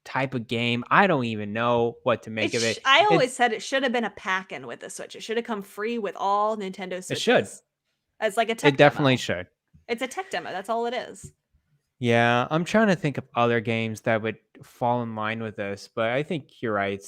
type of game. I don't even know what to make of it. I always It's said it should have been a pack-in with the Switch. It should have come free with all Nintendo it should. Switches as like a It tech definitely demo. should. It's a tech demo. That's all it is. Yeah, I'm trying to think of other games that would fall in line with this, but I think you're right.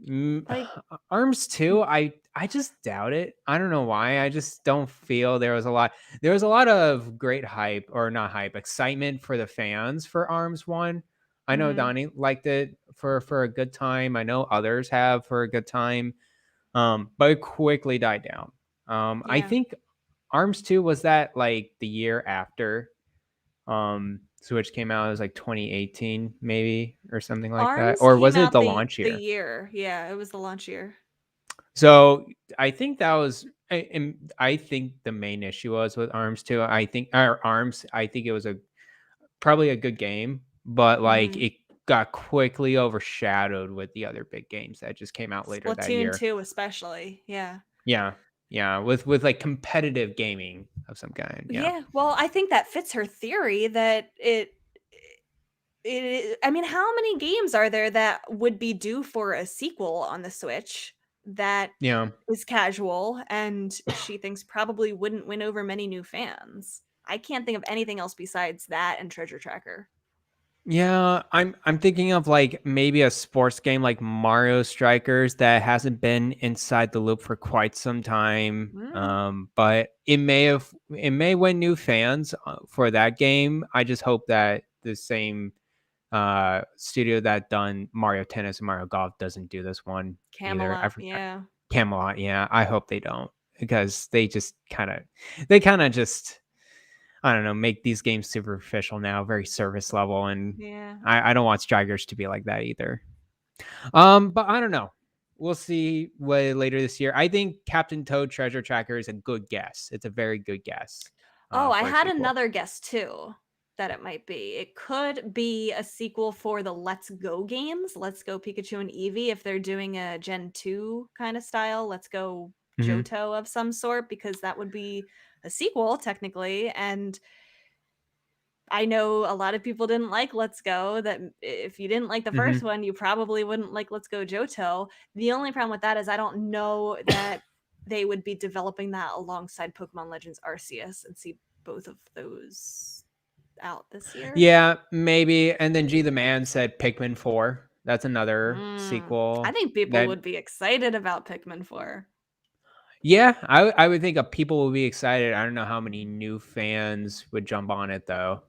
Like, Arms 2, I just doubt it. I don't know why. I just don't feel there was a lot of great hype, or not hype, excitement for the fans for Arms 1. I know mhm, Donnie liked it for a good time. I know others have for a good time. But it quickly died down. I yeah. think Arms 2 was that like the year after Switch came out. It was like 2018 maybe, or something like that, ARMS or came was it out the the launch the year? year. Yeah, it was the launch year. So I think that was, and I think the main issue was with Arms too. I think, or Arms, I think it was a probably a good game, but like Mhm. it got quickly overshadowed with the other big games that just came out later that Splatoon year. 2 especially. Yeah. Yeah, yeah, with like competitive gaming of some kind. Yeah, Yeah, well, I think that fits her theory that I mean, how many games are there that would be due for a sequel on the Switch that yeah. is casual and she thinks probably wouldn't win over many new fans? I can't think of anything else besides that and Treasure Tracker. Yeah, I'm thinking of like maybe a sports game like Mario Strikers that hasn't been inside the loop for quite some time. Mm, But it may win new fans for that game. I just hope that the same studio that done Mario Tennis and Mario Golf doesn't do this one either. Camelot, yeah. Camelot, yeah, I hope they don't, because they kind of just, I don't know, make these games superficial now, very service level, and Yeah. I don't want Strikers to be like that either. But I don't know. We'll see what later this year. I think Captain Toad Treasure Tracker is a good guess. It's a very good guess Oh, I for a had sequel. another guess too. that it might be. It could be a sequel for the Let's Go games, Let's Go Pikachu and Eevee, if they're doing a Gen 2 kind of style, Let's Go Mhm. Johto of some sort, because that would be a sequel technically. And I know a lot of people didn't like Let's Go. That if you didn't like the first Mhm. one, you probably wouldn't like Let's Go Johto. The only problem with that is I don't know that they would be developing that alongside Pokemon Legends Arceus and see both of those out this year. Yeah, maybe. And then G the Man said Pikmin 4. That's another I sequel think people that would be excited about Pikmin 4. yeah, I would think people would be excited. I don't know how many new fans would jump on it though.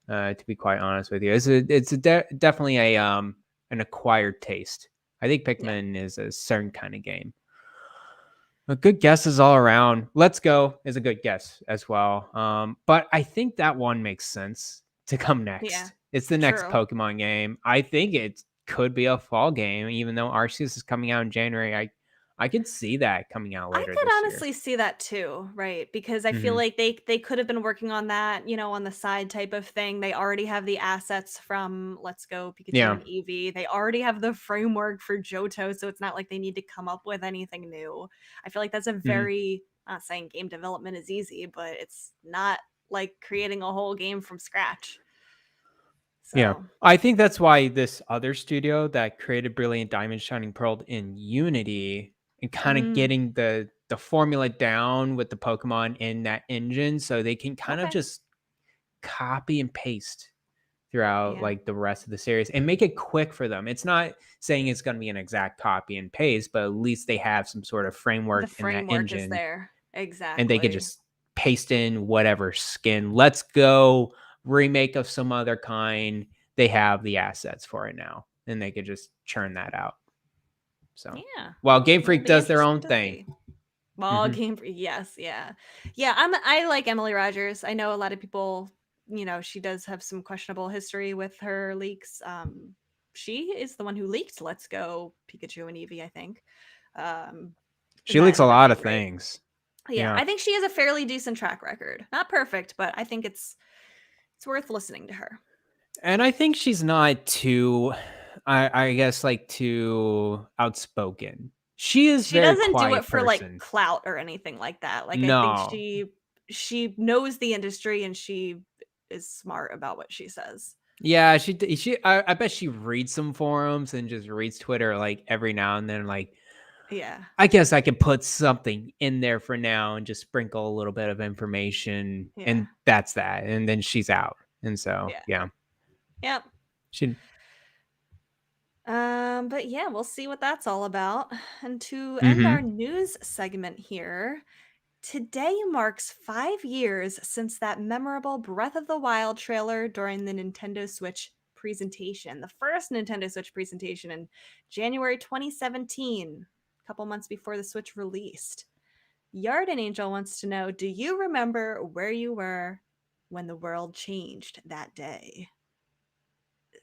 To be quite honest with you, definitely an acquired taste. I think Yeah. Pikmin is a certain kind of game. A good guesses all around. Let's Go is a good guess as well. But I think that one makes sense to come Yeah. next. It's the next True. Pokemon game. I think it could be a fall game, even though Arceus is coming out in January. I could see that coming out I later could this year. honestly see that too, right? Because I feel Hmm. like they could have been working on that, on the side type of thing. They already have the assets from Let's Go Pikachu Yeah. and Eevee. They already have the framework for Johto, so it's not like they need to come up with anything new. I feel like that's a Hmm. very not saying game development is easy, but it's not like creating a whole game from scratch. Yeah. So, I think that's why this other studio that created Brilliant Diamond Shining Pearl in Unity and kind of mm, getting the formula down with the Pokemon in that engine so they can kind of okay. just copy and paste throughout Yeah. like the rest of the series and make it quick for them. It's not saying it's going to be an exact copy and paste, but at least they have some sort of The framework in that framework is engine there. and they could Exactly. just paste in whatever skin. Let's Go remake of some other kind. They have the assets for it now, and they could just churn that out. So, Yeah. while Game It'll Freak be does their interesting own to thing. see. Ball Hmm. game, yes, yeah, yeah. I like Emily Rogers. I know a lot of people. She does have some questionable history with her leaks. She is the one who leaked "Let's Go Pikachu and Eevee." I think She that leaks a ended up lot being of great. things. Yeah, Yeah. I think she has a fairly decent track record. Not perfect, but I think it's worth listening to her. And I think she's not too, I guess, like too outspoken. She is She very doesn't do it quiet for like person. clout or anything like that. Like I think No. she knows the industry and she is smart about what she says. Yeah, I bet she reads some forums and just reads Twitter like every now and then like Yeah. I guess I could put something in there for now and just sprinkle a little bit of information Yeah. and that's that. And then she's out. And so, Yeah. yeah. Yep. She But yeah, we'll see what that's all about. And to end our Mhm. news segment here, today marks 5 years since that memorable Breath of the Wild trailer during the Nintendo Switch presentation, the first Nintendo Switch presentation in January 2017, a couple months before the Switch released. Yarden Angel wants to know, do you remember where you were when the world changed that day?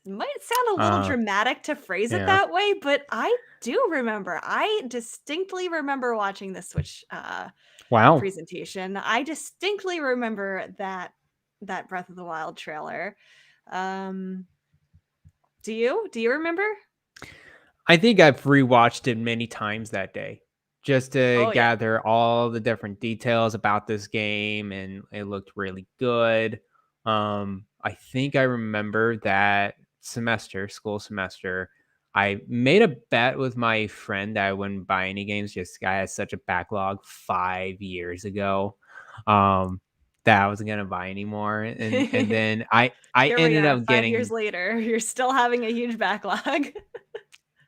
It might sound a little Uh dramatic to phrase it yeah. that way, but I do remember. I distinctly remember watching the Switch Wow. presentation. I distinctly remember that Breath of the Wild trailer. Um, do you? Do you remember? I think I've rewatched it many times that day just to Oh yeah. gather all the different details about this game, and it looked really good. I think I remember that school semester, I made a bet with my friend that I wouldn't buy any games. Just I had such a backlog 5 years ago, um, that I wasn't gonna buy anymore, and then I Here we ended are, up 5 years getting later. You're still having a huge backlog.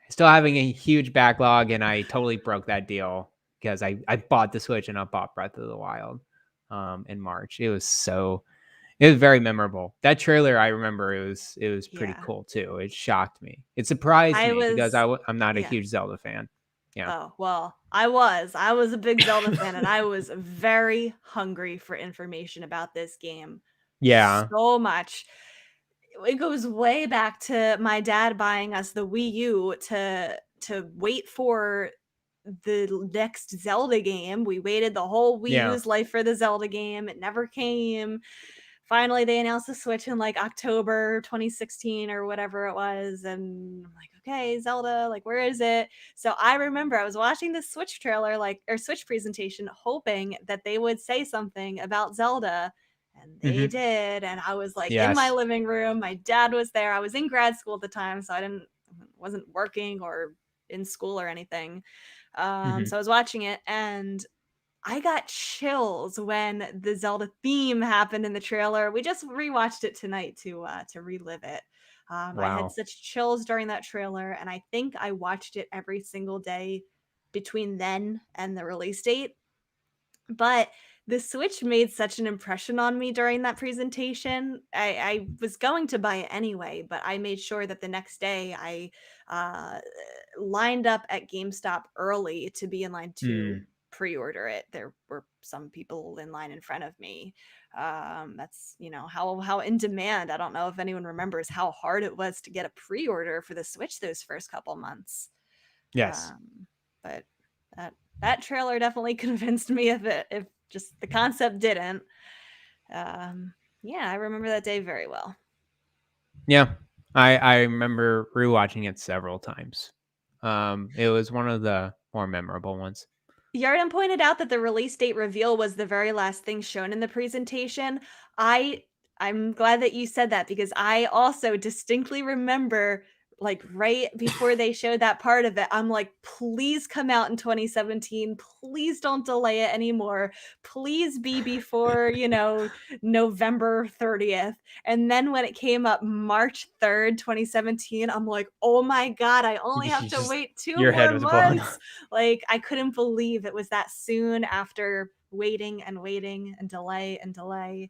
still having a huge backlog, and I totally broke that deal because I bought the Switch and I bought Breath of the Wild in March. It was very memorable. That trailer, I remember it was pretty Yeah. cool too. It shocked me. It surprised I me because was I'm not a yeah. huge Zelda fan. Yeah. Oh, well, I was. I was a big Zelda fan and I was very hungry for information about this game. Yeah. So much. It goes way back to my dad buying us the Wii U to wait for the next Zelda game. We waited the whole Wii Yeah. U's life for the Zelda game. It never came. finally they announced the Switch in like October 2016 or whatever it was, and I'm like, okay, Zelda, like where is it? So I remember I was watching the Switch trailer, like, or Switch presentation, hoping that they would say something about Zelda, and they Mhm. did. And I was like in my Yes. living room, my dad was there, I was in grad school at the time, so I wasn't working or in school or anything. Mhm. So I was watching it, and I got chills when the Zelda theme happened in the trailer. We just rewatched it tonight to relive it. I had Wow. such chills during that trailer, and I think I watched it every single day between then and the release date. But the Switch made such an impression on me during that presentation. I was going to buy it anyway, but I made sure that the next day I uh, lined up at GameStop early to be in line to Mm. pre-order it. There were some people in line in front of me. That's, how in demand. I don't know if anyone remembers how hard it was to get a pre-order for the Switch those first couple months. Yes. But that trailer definitely convinced me of it, if just the concept didn't. Yeah, I remember that day very well. Yeah. I remember rewatching it several times. It was one of the more memorable ones. Yarden pointed out that the release date reveal was the very last thing shown in the presentation. I'm glad that you said that, because I also distinctly remember, like, right before they showed that part of it, I'm like, please come out in 2017. Please don't delay it anymore. Please be before, November 30th. And then when it came up March 3rd, 2017, I'm like, oh my God, I only have You to just wait 2 your head more was blown off. months. Like, I couldn't believe it was that soon after waiting and waiting and delay and delay.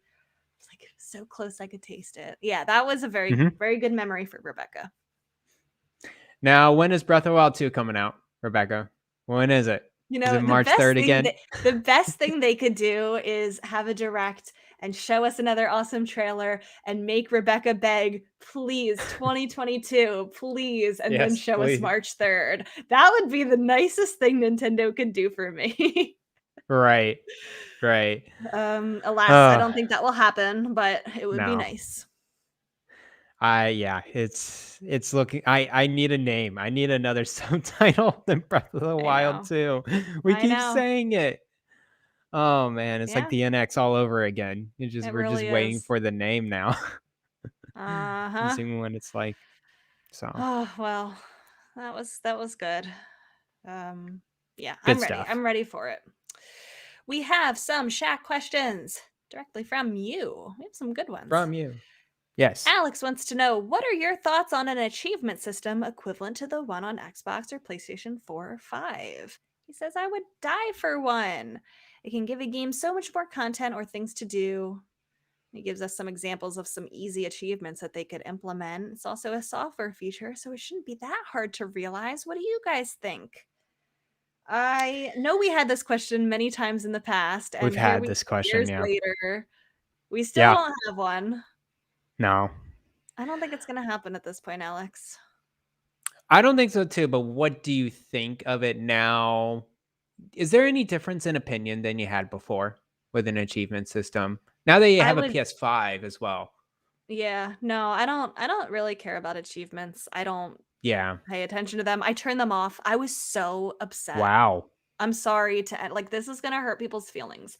It's like so close I could taste it. Yeah, that was a very, Mhm. very good memory for Rebecca. Now, when is Breath of the Wild 2 coming out, Rebecca? When is it? Is it The March best 3rd thing again? that the best thing they could do is have a direct and show us another awesome trailer and make Rebecca beg, please, 2022, please, and then Yes, show us please. March 3rd. That would be the nicest thing Nintendo could do for me. Right. Right. Alas, I Oh, don't think that will happen, but it would be no. nice. Yeah, it's looking I need a name. I need another subtitle than Breath of the I Wild know. 2. We I keep know. saying it. Oh man, it's like Yeah, the NX all over again. it We're just really waiting is. for the name now and Uh-huh. seeing what it's like. So, Oh, well, that was good. Um, yeah, good I'm ready. stuff I'm ready for it. We have some Shack questions directly from you. We have some good ones. from you. Yes. Alex wants to know, what are your thoughts on an achievement system equivalent to the one on Xbox or PlayStation 4 or 5? He says, I would die for one. It can give a game so much more content or things to do. He gives us some examples of some easy achievements that they could implement. It's also a software feature, so it shouldn't be that hard to realize. What do you guys think? I know we had this question many times in the past, We've and here had we this are question, years yeah. later. We still Yeah. don't have one. No. I don't think it's going to happen at this point, Alex. I don't think so too, but what do you think of it now? Is there any difference in opinion than you had before with an achievement system? Now that you I have a would PS5 as well. Yeah, no, I don't really care about achievements. I don't Yeah. pay attention to them. I turn them off. I was so upset. Wow. I'm sorry to like, this is going to hurt people's feelings.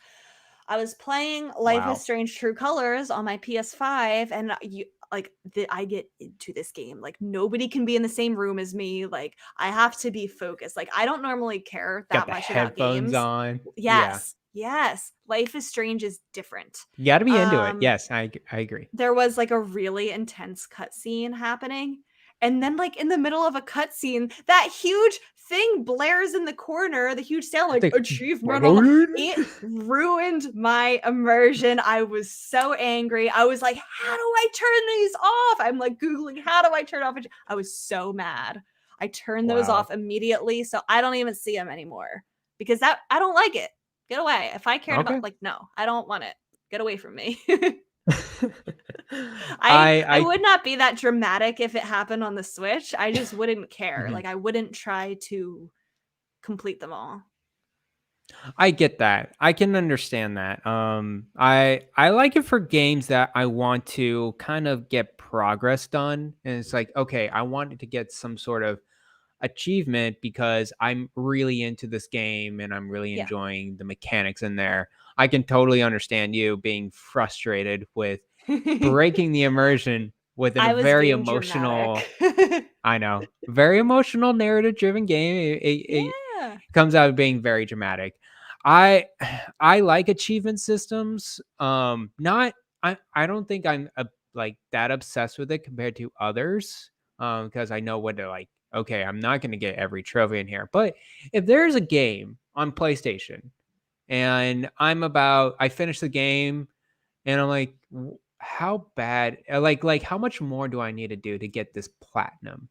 I was playing Life is Wow. Strange True Colors on my PS5, and I get into this game. Like, nobody can be in the same room as me. Like, I have to be focused. Like, I don't normally care Got that the much about headphones games. on. Yeah. Yes. Yes. Life is Strange is different. You gotta be into it. Um Yes, I agree. there was like a really intense cutscene happening. And then, like, in the middle of a cutscene, that huge thing blares in the corner, the huge sound, like, The achievement. It ruined my immersion. I was so angry. I was like, how do I turn these off? I'm like Googling, how do I turn off? I was so mad. I turned those Wow. off immediately. So I don't even see them anymore, because I don't like it. Get away. If I cared about, Okay. like, no, I don't want it. Get away from me. I I would not be that dramatic if it happened on the Switch. I just wouldn't care. Mhm. Like, I wouldn't try to complete them all. I get that. I can understand that. I like it for games that I want to kind of get progress done, and it's like, okay, I wanted to get some sort of achievement because I'm really into this game and I'm really Yeah. enjoying the mechanics in there. I can totally understand you being frustrated with breaking the immersion within a I was very being emotional, dramatic. I know, very emotional narrative driven game. It Yeah. comes out being very dramatic. I I like achievement systems. Not I don't think I'm like that obsessed with it compared to others. Because I know what to like. Okay, I'm not going to get every trophy in here, but if there's a game on PlayStation and I finish the game and I'm like, how bad? Like how much more do I need to do to get this platinum?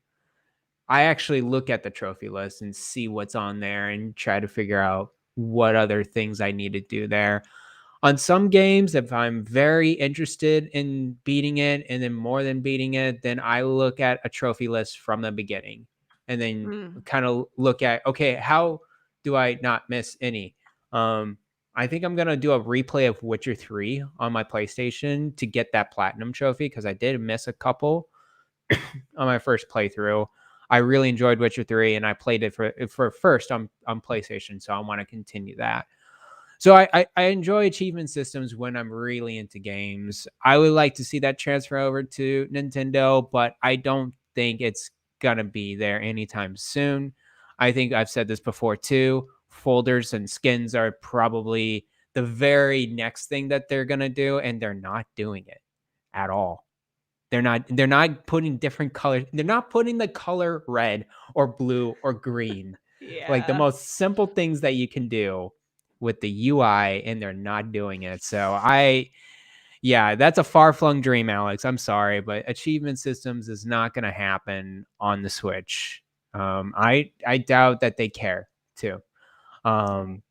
I actually look at the trophy list and see what's on there and try to figure out what other things I need to do there. On some games, if I'm very interested in beating it and then more than beating it, then I look at a trophy list from the beginning and then Mm. kind of look at, okay, how do I not miss any? Um, I think I'm gonna do a replay of Witcher 3 on my PlayStation to get that platinum trophy because I did miss a couple on my first playthrough. I really enjoyed Witcher 3 and I played it for first on PlayStation, so I want to continue that. So I enjoy achievement systems when I'm really into games. I would like to see that transfer over to Nintendo, but I don't think it's gonna be there anytime soon. I think I've said this before too. Folders and skins are probably the very next thing that they're gonna do, and they're not doing it at all. They're not putting different colors. They're not putting the color red or blue or green. Like the Yeah. most simple things that you can do with the UI, and they're not doing it. So yeah, that's a far-flung dream, Alex. I'm sorry, but achievement systems is not going to happen on the Switch. I doubt that they care too. Yeah. Um,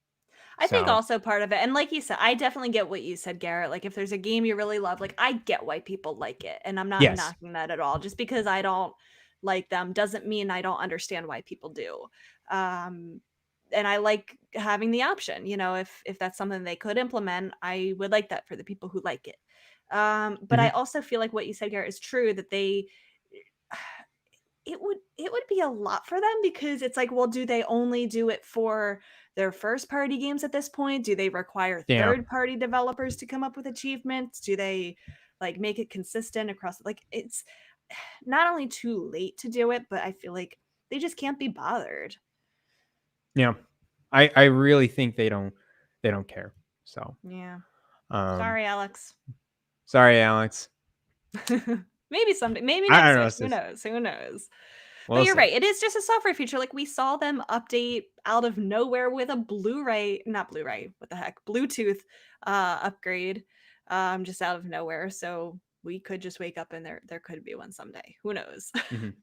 I think so also part of it, and like you said, I definitely get what you said, Garrett. Like, if there's a game you really love, like, I get why people like it, and I'm not yes. knocking that at all. Just because I don't like them doesn't mean I don't understand why people do. Um, and I like having the option. If that's something they could implement, I would like that for the people who like it. But I Mhm. also feel like what you said, Garrett, is true that they it would be a lot for them because it's like, well, do they only do it for their first party games at this point? Do they require Yeah. third party developers to come up with achievements? Do they like make it consistent across like it's not only too late to do it, but I feel like they just can't be bothered. Yeah. I really think they don't care. So Yeah. um Sorry, Alex. sorry, Alex. Maybe someday, maybe I next don't know. Switch. It's Who just, knows? Who knows? But we'll you're see. right. It is just a software feature. Like we saw them update out of nowhere with a Blu-ray, not Blu-ray, what the heck, Bluetooth upgrade, just out of nowhere. So we could just wake up and there could be one someday. Who knows? Mhm.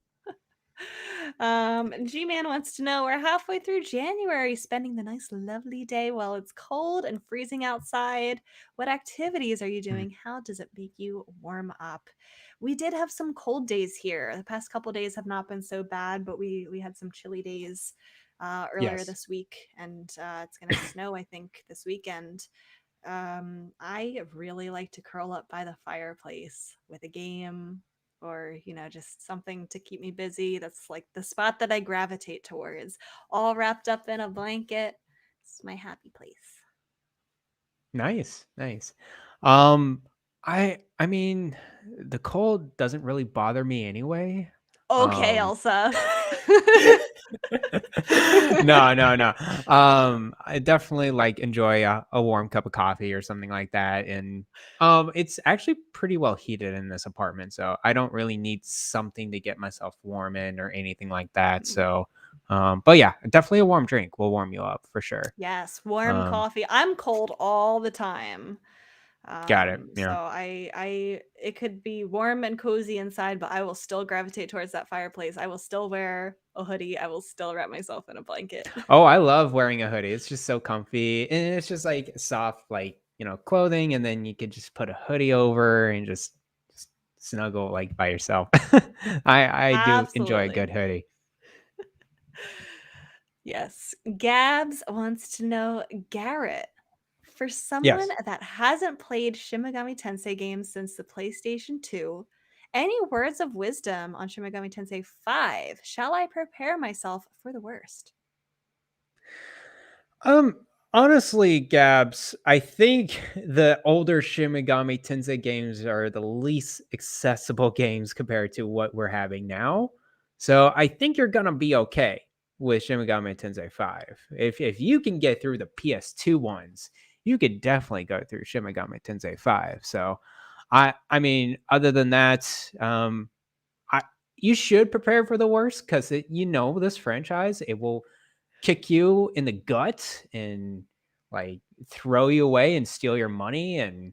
G-Man wants to know, we're halfway through January, spending the nice, lovely day while it's cold and freezing outside. What activities are you Mhm. doing? How does it make you warm up? We did have some cold days here. The past couple days have not been so bad, but we had some chilly days earlier Yes. this week, and it's gonna snow, I think, this weekend. I really like to curl up by the fireplace with a game or, just something to keep me busy. That's like the spot that I gravitate towards, all wrapped up in a blanket. It's my happy place. Nice. Nice. Um, I mean, the cold doesn't really bother me anyway. Okay, Um, Elsa. no, no, no. I definitely like enjoy a warm cup of coffee or something like that, and it's actually pretty well heated in this apartment, so I don't really need something to get myself warm in or anything like that. So, but yeah, definitely a warm drink will warm you up for sure. Yes, warm Um, coffee. I'm cold all the time. got it. So Yeah. I it could be warm and cozy inside, but I will still gravitate towards that fireplace. I will still wear a hoodie. I will still wrap myself in a blanket. Oh, I love wearing a hoodie. It's just so comfy and it's just like soft, like, clothing. And then you could just put a hoodie over and just snuggle like by yourself. I do enjoy a Absolutely. good hoodie. Yes. Gabs wants to know, Garrett, for someone Yes. that hasn't played Shin Megami Tensei games since the PlayStation 2, any words of wisdom on Shin Megami Tensei 5? Shall I prepare myself for the worst? Honestly, Gabs, I think the older Shin Megami Tensei games are the least accessible games compared to what we're having now. So I think you're gonna be okay with Shin Megami Tensei 5. If you can get through the PS2 ones, you could definitely go through Shin Megami Tensei 5. So I mean, other than that, I you should prepare for the worst because you know this franchise, it will kick you in the gut and like throw you away and steal your money and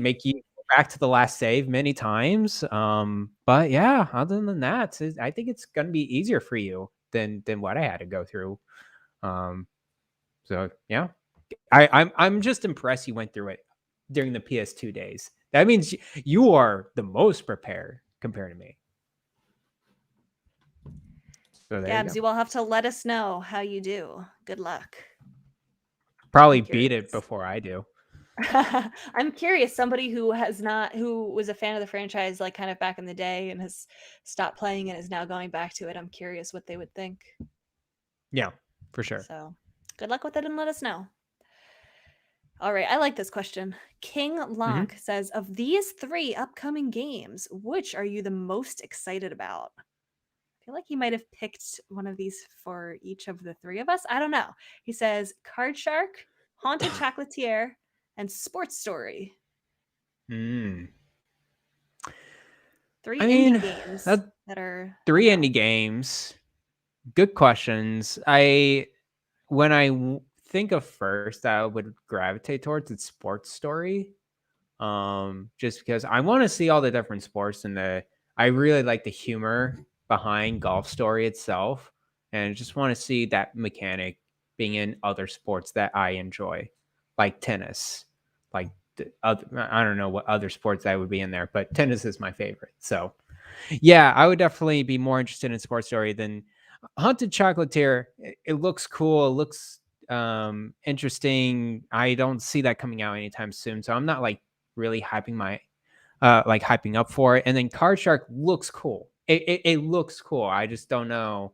make you go back to the last save many times. But yeah, other than that, I think it's gonna be easier for you than what I had to go through. Um, so yeah, I'm just impressed you went through it during the PS2 days. That means you are the most prepared compared to me. So there you Gabs, go. you will have to let us know how you do. Good luck. Probably I'm beat it curious. before I do. I'm curious, somebody who was a fan of the franchise like kind of back in the day and has stopped playing and is now going back to it. I'm curious what they would think. Yeah, for sure. So, good luck with it and let us know. All right, I like this question. King Mhm. Lonk says, of these 3 upcoming games, which are you the most excited about? I feel like he might have picked one of these for each of the 3 of us. I don't know. He says Card Shark, Haunted Chocolatier, and Sports Story. Mm. 3 I indie mean, games that that are 3 indie announced. games. Good questions. When I think of first, I would gravitate towards its sports story. Just because I want to see all the different sports and I really like the humor behind golf story itself, and just want to see that mechanic being in other sports that I enjoy, like tennis, like I don't know what other sports that would be in there, but tennis is my favorite. So yeah, I would definitely be more interested in Sports Story than Haunted Chocolatier. It looks cool. It looks interesting. I don't see that coming out anytime soon, so I'm not like really hyping up for it. And then Card Shark looks cool. It looks cool. I just don't know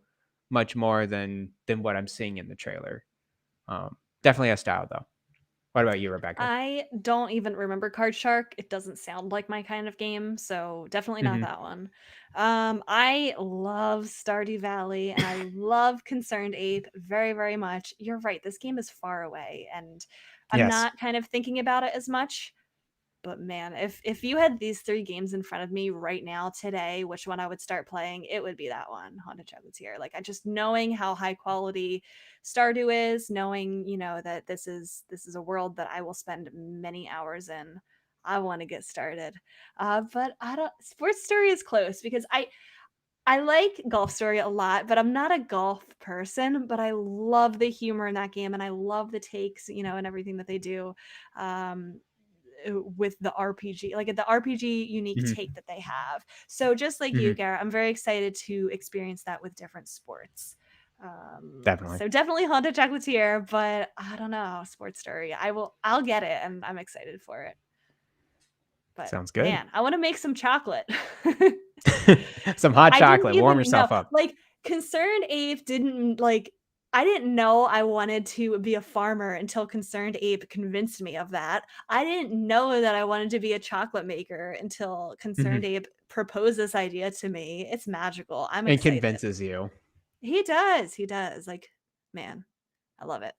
much more than what I'm seeing in the trailer. Definitely a style though. What about you, Rebecca? I don't even remember Card Shark. It doesn't sound like my kind of game, so definitely not Hmm. that one. I love Stardew Valley and I love Concerned Ape very, very much. You're right, this game is far away and I'm Yes. not kind of thinking about it as much. But man, if you had these 3 games in front of me right now today, which one I would start playing, it would be that one, Haunted Chocolatier. Like I just knowing how high quality Stardew is, knowing, that this is a world that I will spend many hours in. I want to get started. But I don't Sports Story is close because I like Golf Story a lot, but I'm not a golf person, but I love the humor in that game and I love the takes, and everything that they do. Um with the RPG, like the RPG unique Hmm. take that they have. So just like you, Hmm. Garrett, I'm very excited to experience that with different sports. Definitely. So definitely Haunted Chocolatier, but I don't know, Sports Story. I'll get it and I'm excited for it. But Sounds good. man, I want to make some chocolate. Some hot I didn't chocolate. Warm even know. yourself up. Like, Concerned Ape didn't like I didn't know I wanted to be a farmer until Concerned Ape convinced me of that. I didn't know that I wanted to be a chocolate maker until Concerned Mhm. Ape proposed this idea to me. It's magical. I'm And excited. convinces you. He does. He does. Like, man, I love it.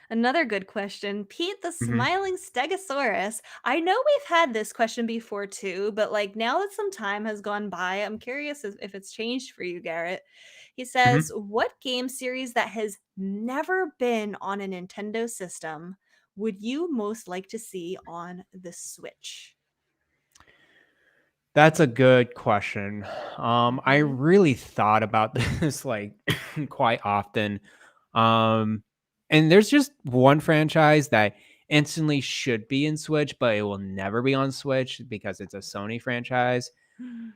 Another good question. Pete the Mhm. Smiling Stegosaurus. I know we've had this question before too, but like now that some time has gone by, I'm curious if it's changed for you, Garrett. He says, Mhm. what game series that has never been on a Nintendo system would you most like to see on the Switch? That's a good question. I Hmm. really thought about this like quite often. Um, and there's just one franchise that instantly should be in Switch, but it will never be on Switch because it's a Sony franchise.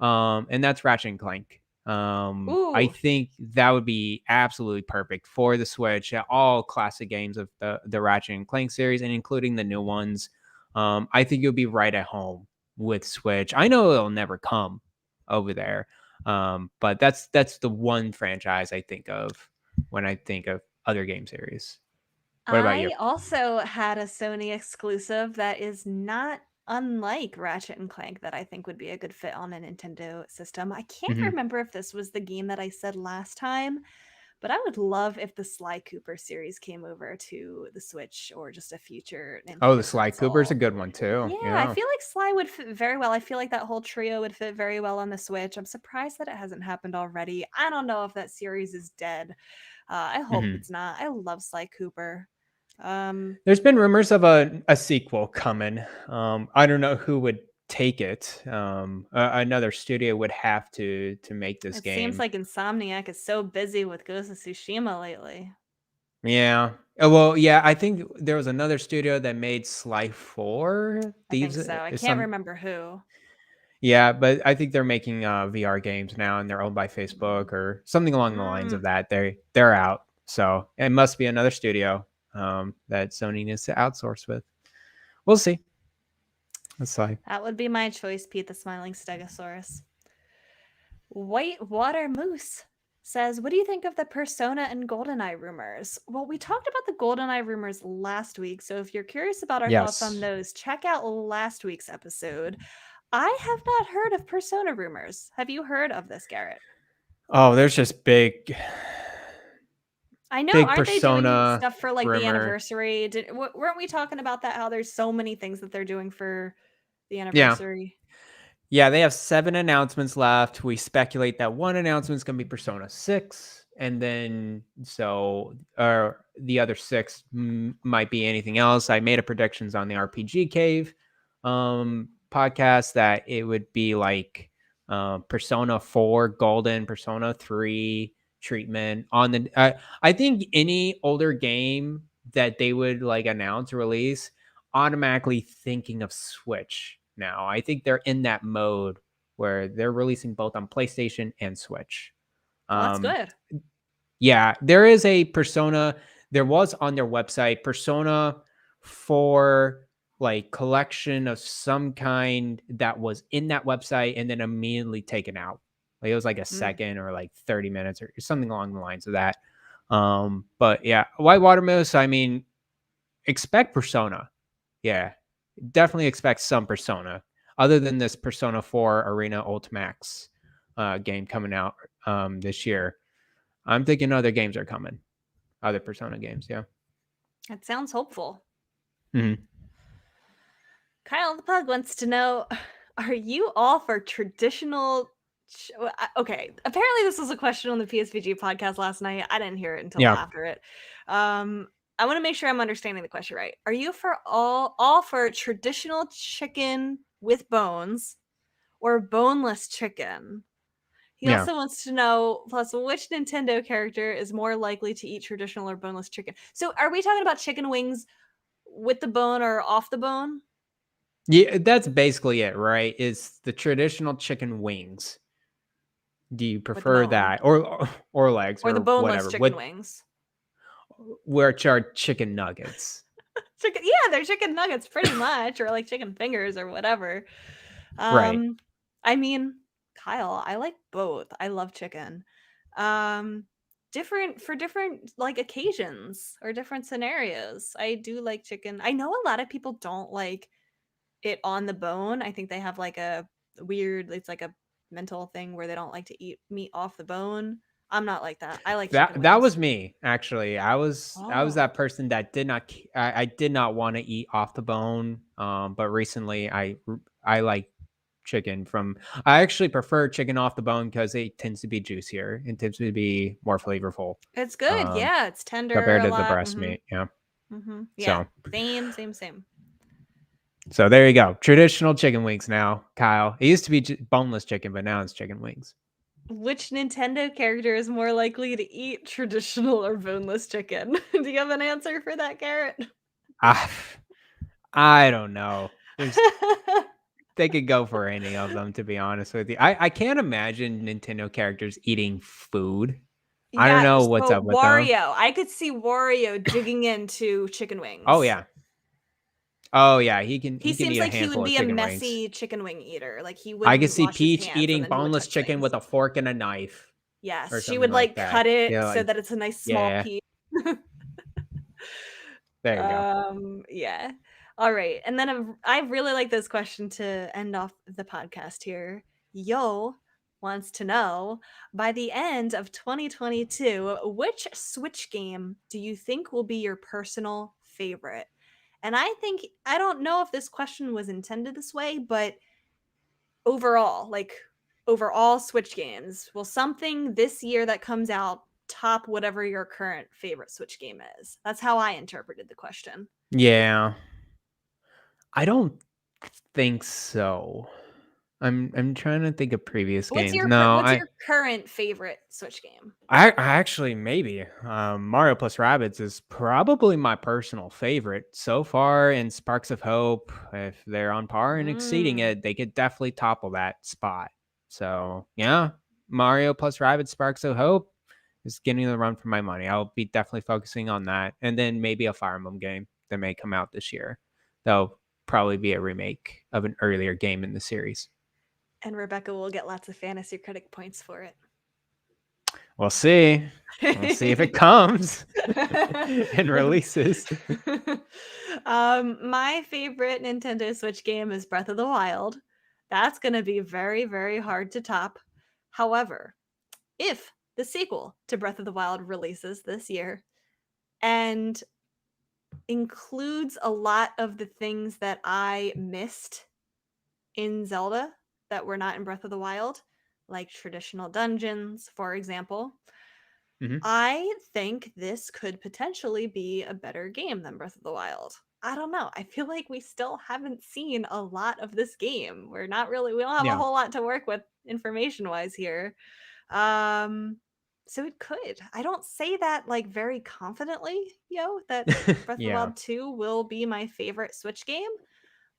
And that's Ratchet and Clank. I Ooh, think that would be absolutely perfect for the Switch. All classic games of the Ratchet and Clank series, and including the new ones. I think you'll be right at home with Switch. I know it'll never come over there, but that's the one franchise I think of when I think of other game series. What about you? I also had a Sony exclusive that is not unlike Ratchet and Clank that I think would be a good fit on a Nintendo system. I can't Hmm. remember if this was the game that I said last time, but I would love if the Sly Cooper series came over to the Switch or just a future Oh, the Nintendo Sly Cooper's a console. good one too. Yeah, I Yeah. feel like Sly would fit very well. I feel like that whole trio would fit very well on the Switch. I'm surprised that it hasn't happened already. I don't know if that series is dead. I hope Hmm. it's not. I love Sly Cooper. Um, There's been rumors of a sequel coming. I don't know who would take it. Another studio would have to make this it seems game. like Insomniac is so busy with Ghost of Tsushima lately. Yeah. Well, yeah. I think there was another studio that made Sly 4. I think Thieves so. I is can't some. remember who. Yeah, but I think they're making VR games now, and they're owned by Facebook or something along the lines Mm, of that. They're out, so it must be another studio that Sony needs to outsource with. We'll see. Let's see. that would be my choice, Pete the Smiling Stegosaurus. Whitewater Moose says, "What do you think of the Persona and GoldenEye rumors?" Well, we talked about the GoldenEye rumors last week, so if you're curious about our thoughts on Yes. those, check out last week's episode. I have not heard of Persona rumors. Have you heard of this, Garrett? Oh, there's just I know, big aren't they doing Persona stuff for like the rumor. anniversary? Weren't we talking about that? How there's so many things that they're doing for the Yeah. anniversary? Yeah, they have 7 announcements left. We speculate that one announcement is going to be Persona 6, and then the other 6 might be anything else. I made a predictions on the RPG Cave podcast that it would be like Persona 4 Golden, Persona 3 treatment on the I think any older game that they would like announce or release, automatically thinking of Switch now. I think they're in that mode where they're releasing both on PlayStation and Switch. Well, that's Um, good. yeah, there is a Persona. There was on their website Persona 4 like collection of some kind that was in that website and then immediately taken out. Like it was like a Mm. second or like 30 minutes or something along the lines of that. But yeah, Whitewater Moose, I mean, expect Persona. Yeah, definitely expect some Persona other than this Persona 4 Arena Ultimax game coming out this year. I'm thinking other games are coming. Other Persona games, yeah. That sounds hopeful. Mhm. Kyle the Pug wants to know, are you all for traditional okay, apparently this was a question on the PSVG podcast last night. I didn't hear it until Yeah. after it. I want to make sure I'm understanding the question right. Are you for all for traditional chicken with bones or boneless chicken? He Yeah. also wants to know, plus, which Nintendo character is more likely to eat traditional or boneless chicken? So, are we talking about chicken wings with the bone or off the bone? Yeah, that's basically it, right? Is the traditional chicken wings. Do you With the prefer bone. that or legs Or the or boneless whatever? chicken What wings. which are chicken nuggets? Chicken, yeah, they're chicken nuggets pretty much, or like chicken fingers or whatever. Right. Um, I mean, Kyle, I like both. I love chicken. Um, different for different like occasions or different scenarios. I do like chicken. I know a lot of people don't like it on the bone. I think they have like a weird, it's like a mental thing where they don't like to eat meat off the bone. I'm not like that. I like chicken That was wings. me actually. I was Oh, that person that did not I did not want to eat off the bone. But recently I like chicken from. I actually prefer chicken off the bone because it tends to be juicier. It tends to be more flavorful it's good. um, Yeah, it's tender compared a to the lot. breast meat. Yeah. Yeah, So same, same, same. so there you go. Traditional chicken wings now, Kyle. It used to be boneless chicken, but now it's chicken wings. Which Nintendo character is more likely to eat traditional or boneless chicken? Do you have an answer for that, Garrett? I I don't know. There's They could go for any of them, to be honest with you. I can't imagine Nintendo characters eating food. I don't Yeah, know what's so up with them. Wario, I could see Wario digging into chicken Oh wings. yeah. Oh yeah, he He can seems eat a like he would handful of be a chicken wings. messy chicken wing eater. Like he I could wouldn't see wash his Peach hands and eating then he would boneless touch chicken things. with a fork and a knife or Yes, she something would like like that. cut it Yeah, so like that it's a nice small yeah, piece. there you go. Yeah. All right. And then I really like this question to end off the podcast here. Yo wants to know, by the end of 2022, which Switch game do you think will be your personal favorite? And I don't know if this question was intended this way, but overall, like overall Switch games, will something this year that comes out top whatever your current favorite Switch game is? That's how I interpreted the question. Yeah. I don't think so. I'm trying to think of previous games. No, What's your current favorite Switch game? I actually maybe Mario plus Rabbids is probably my personal favorite so far, and Sparks of Hope, if they're on par and exceeding Mm. it, they could definitely topple that spot. So yeah, Mario plus Rabbids Sparks of Hope is getting the run for my money. I'll be definitely focusing on that, and then maybe a Fire Emblem game that may come out this year. That'll probably be a remake of an earlier game in the series. And Rebecca will get lots of fantasy critic points for it. We'll see. We'll see if it comes and releases. My favorite Nintendo Switch game is Breath of the Wild. That's going to be very, very hard to top. However, if the sequel to Breath of the Wild releases this year and includes a lot of the things that I missed in Zelda that were not in Breath of the Wild, like traditional dungeons, for example, Mhm. I think this could potentially be a better game than Breath of the Wild. I don't know. I feel like we still haven't seen a lot of this game. We don't have a Yeah. whole lot to work with information wise here. Um so it could. I don't say that like very confidently, that Breath of the Yeah. Wild 2 will be my favorite Switch game,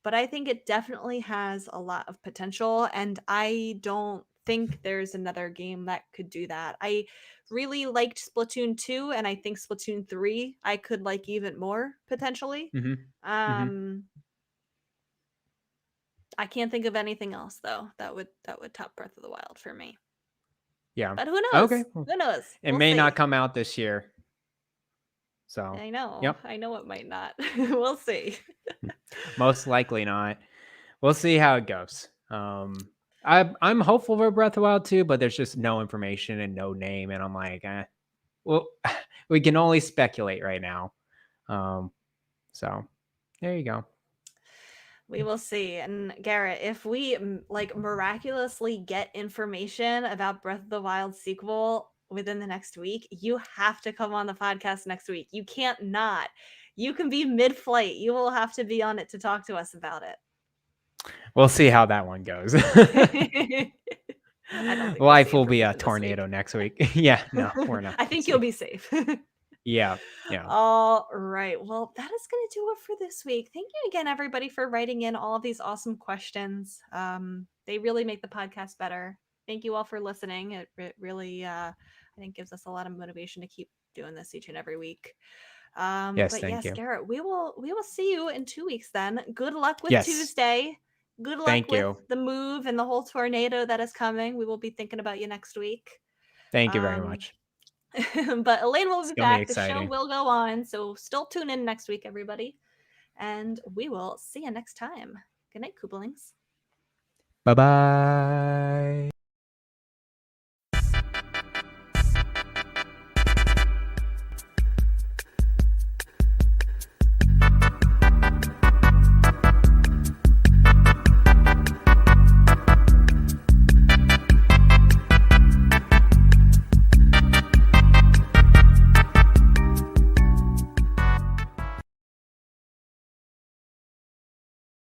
but I think it definitely has a lot of potential, and I don't think there's another game that could do that. I really liked Splatoon 2, and I think Splatoon 3 I could like even more potentially. Mhm. Mhm. Um I can't think of anything else though that would top Breath of the Wild for me. Yeah. But who Okay. knows? Well, Who knows? it We'll may not see. come out this year. So, I know. yep. I know it might not. We'll see. Most likely not. We'll see how it goes. I'm hopeful for Breath of the Wild 2, but there's just no information and no name, and I'm like, well, we can only speculate right now. So there you go. We will see. And Garrett, if we like miraculously get information about Breath of the Wild sequel within the next week, you have to come on the podcast next week. You can't not. You can be mid-flight. You will have to be on it to talk to us about it. We'll see how that one goes. I don't think we'll see Life will be a information this week. tornado next week. Yeah, no, we're not. I think you'll be safe. Yeah, yeah. All right. Well, that is going to do it for this week. Thank you again, everybody, for writing in all of these awesome questions. They really make the podcast better. Thank you all for listening. It really, I think, gives us a lot of motivation to keep doing this each and every week. Yes, But thank yes, you. Garrett, we will see you in 2 weeks. Then, good luck with Yes, Tuesday. Good luck thank with you. the move and the whole tornado that is coming. We will be thinking about you next week. Thank you very Um, much. but Elaine will It's be gonna be back. The show exciting. will go on. So still tune in next week, everybody. And we will see you next time. Good night, Koopalings. Bye bye.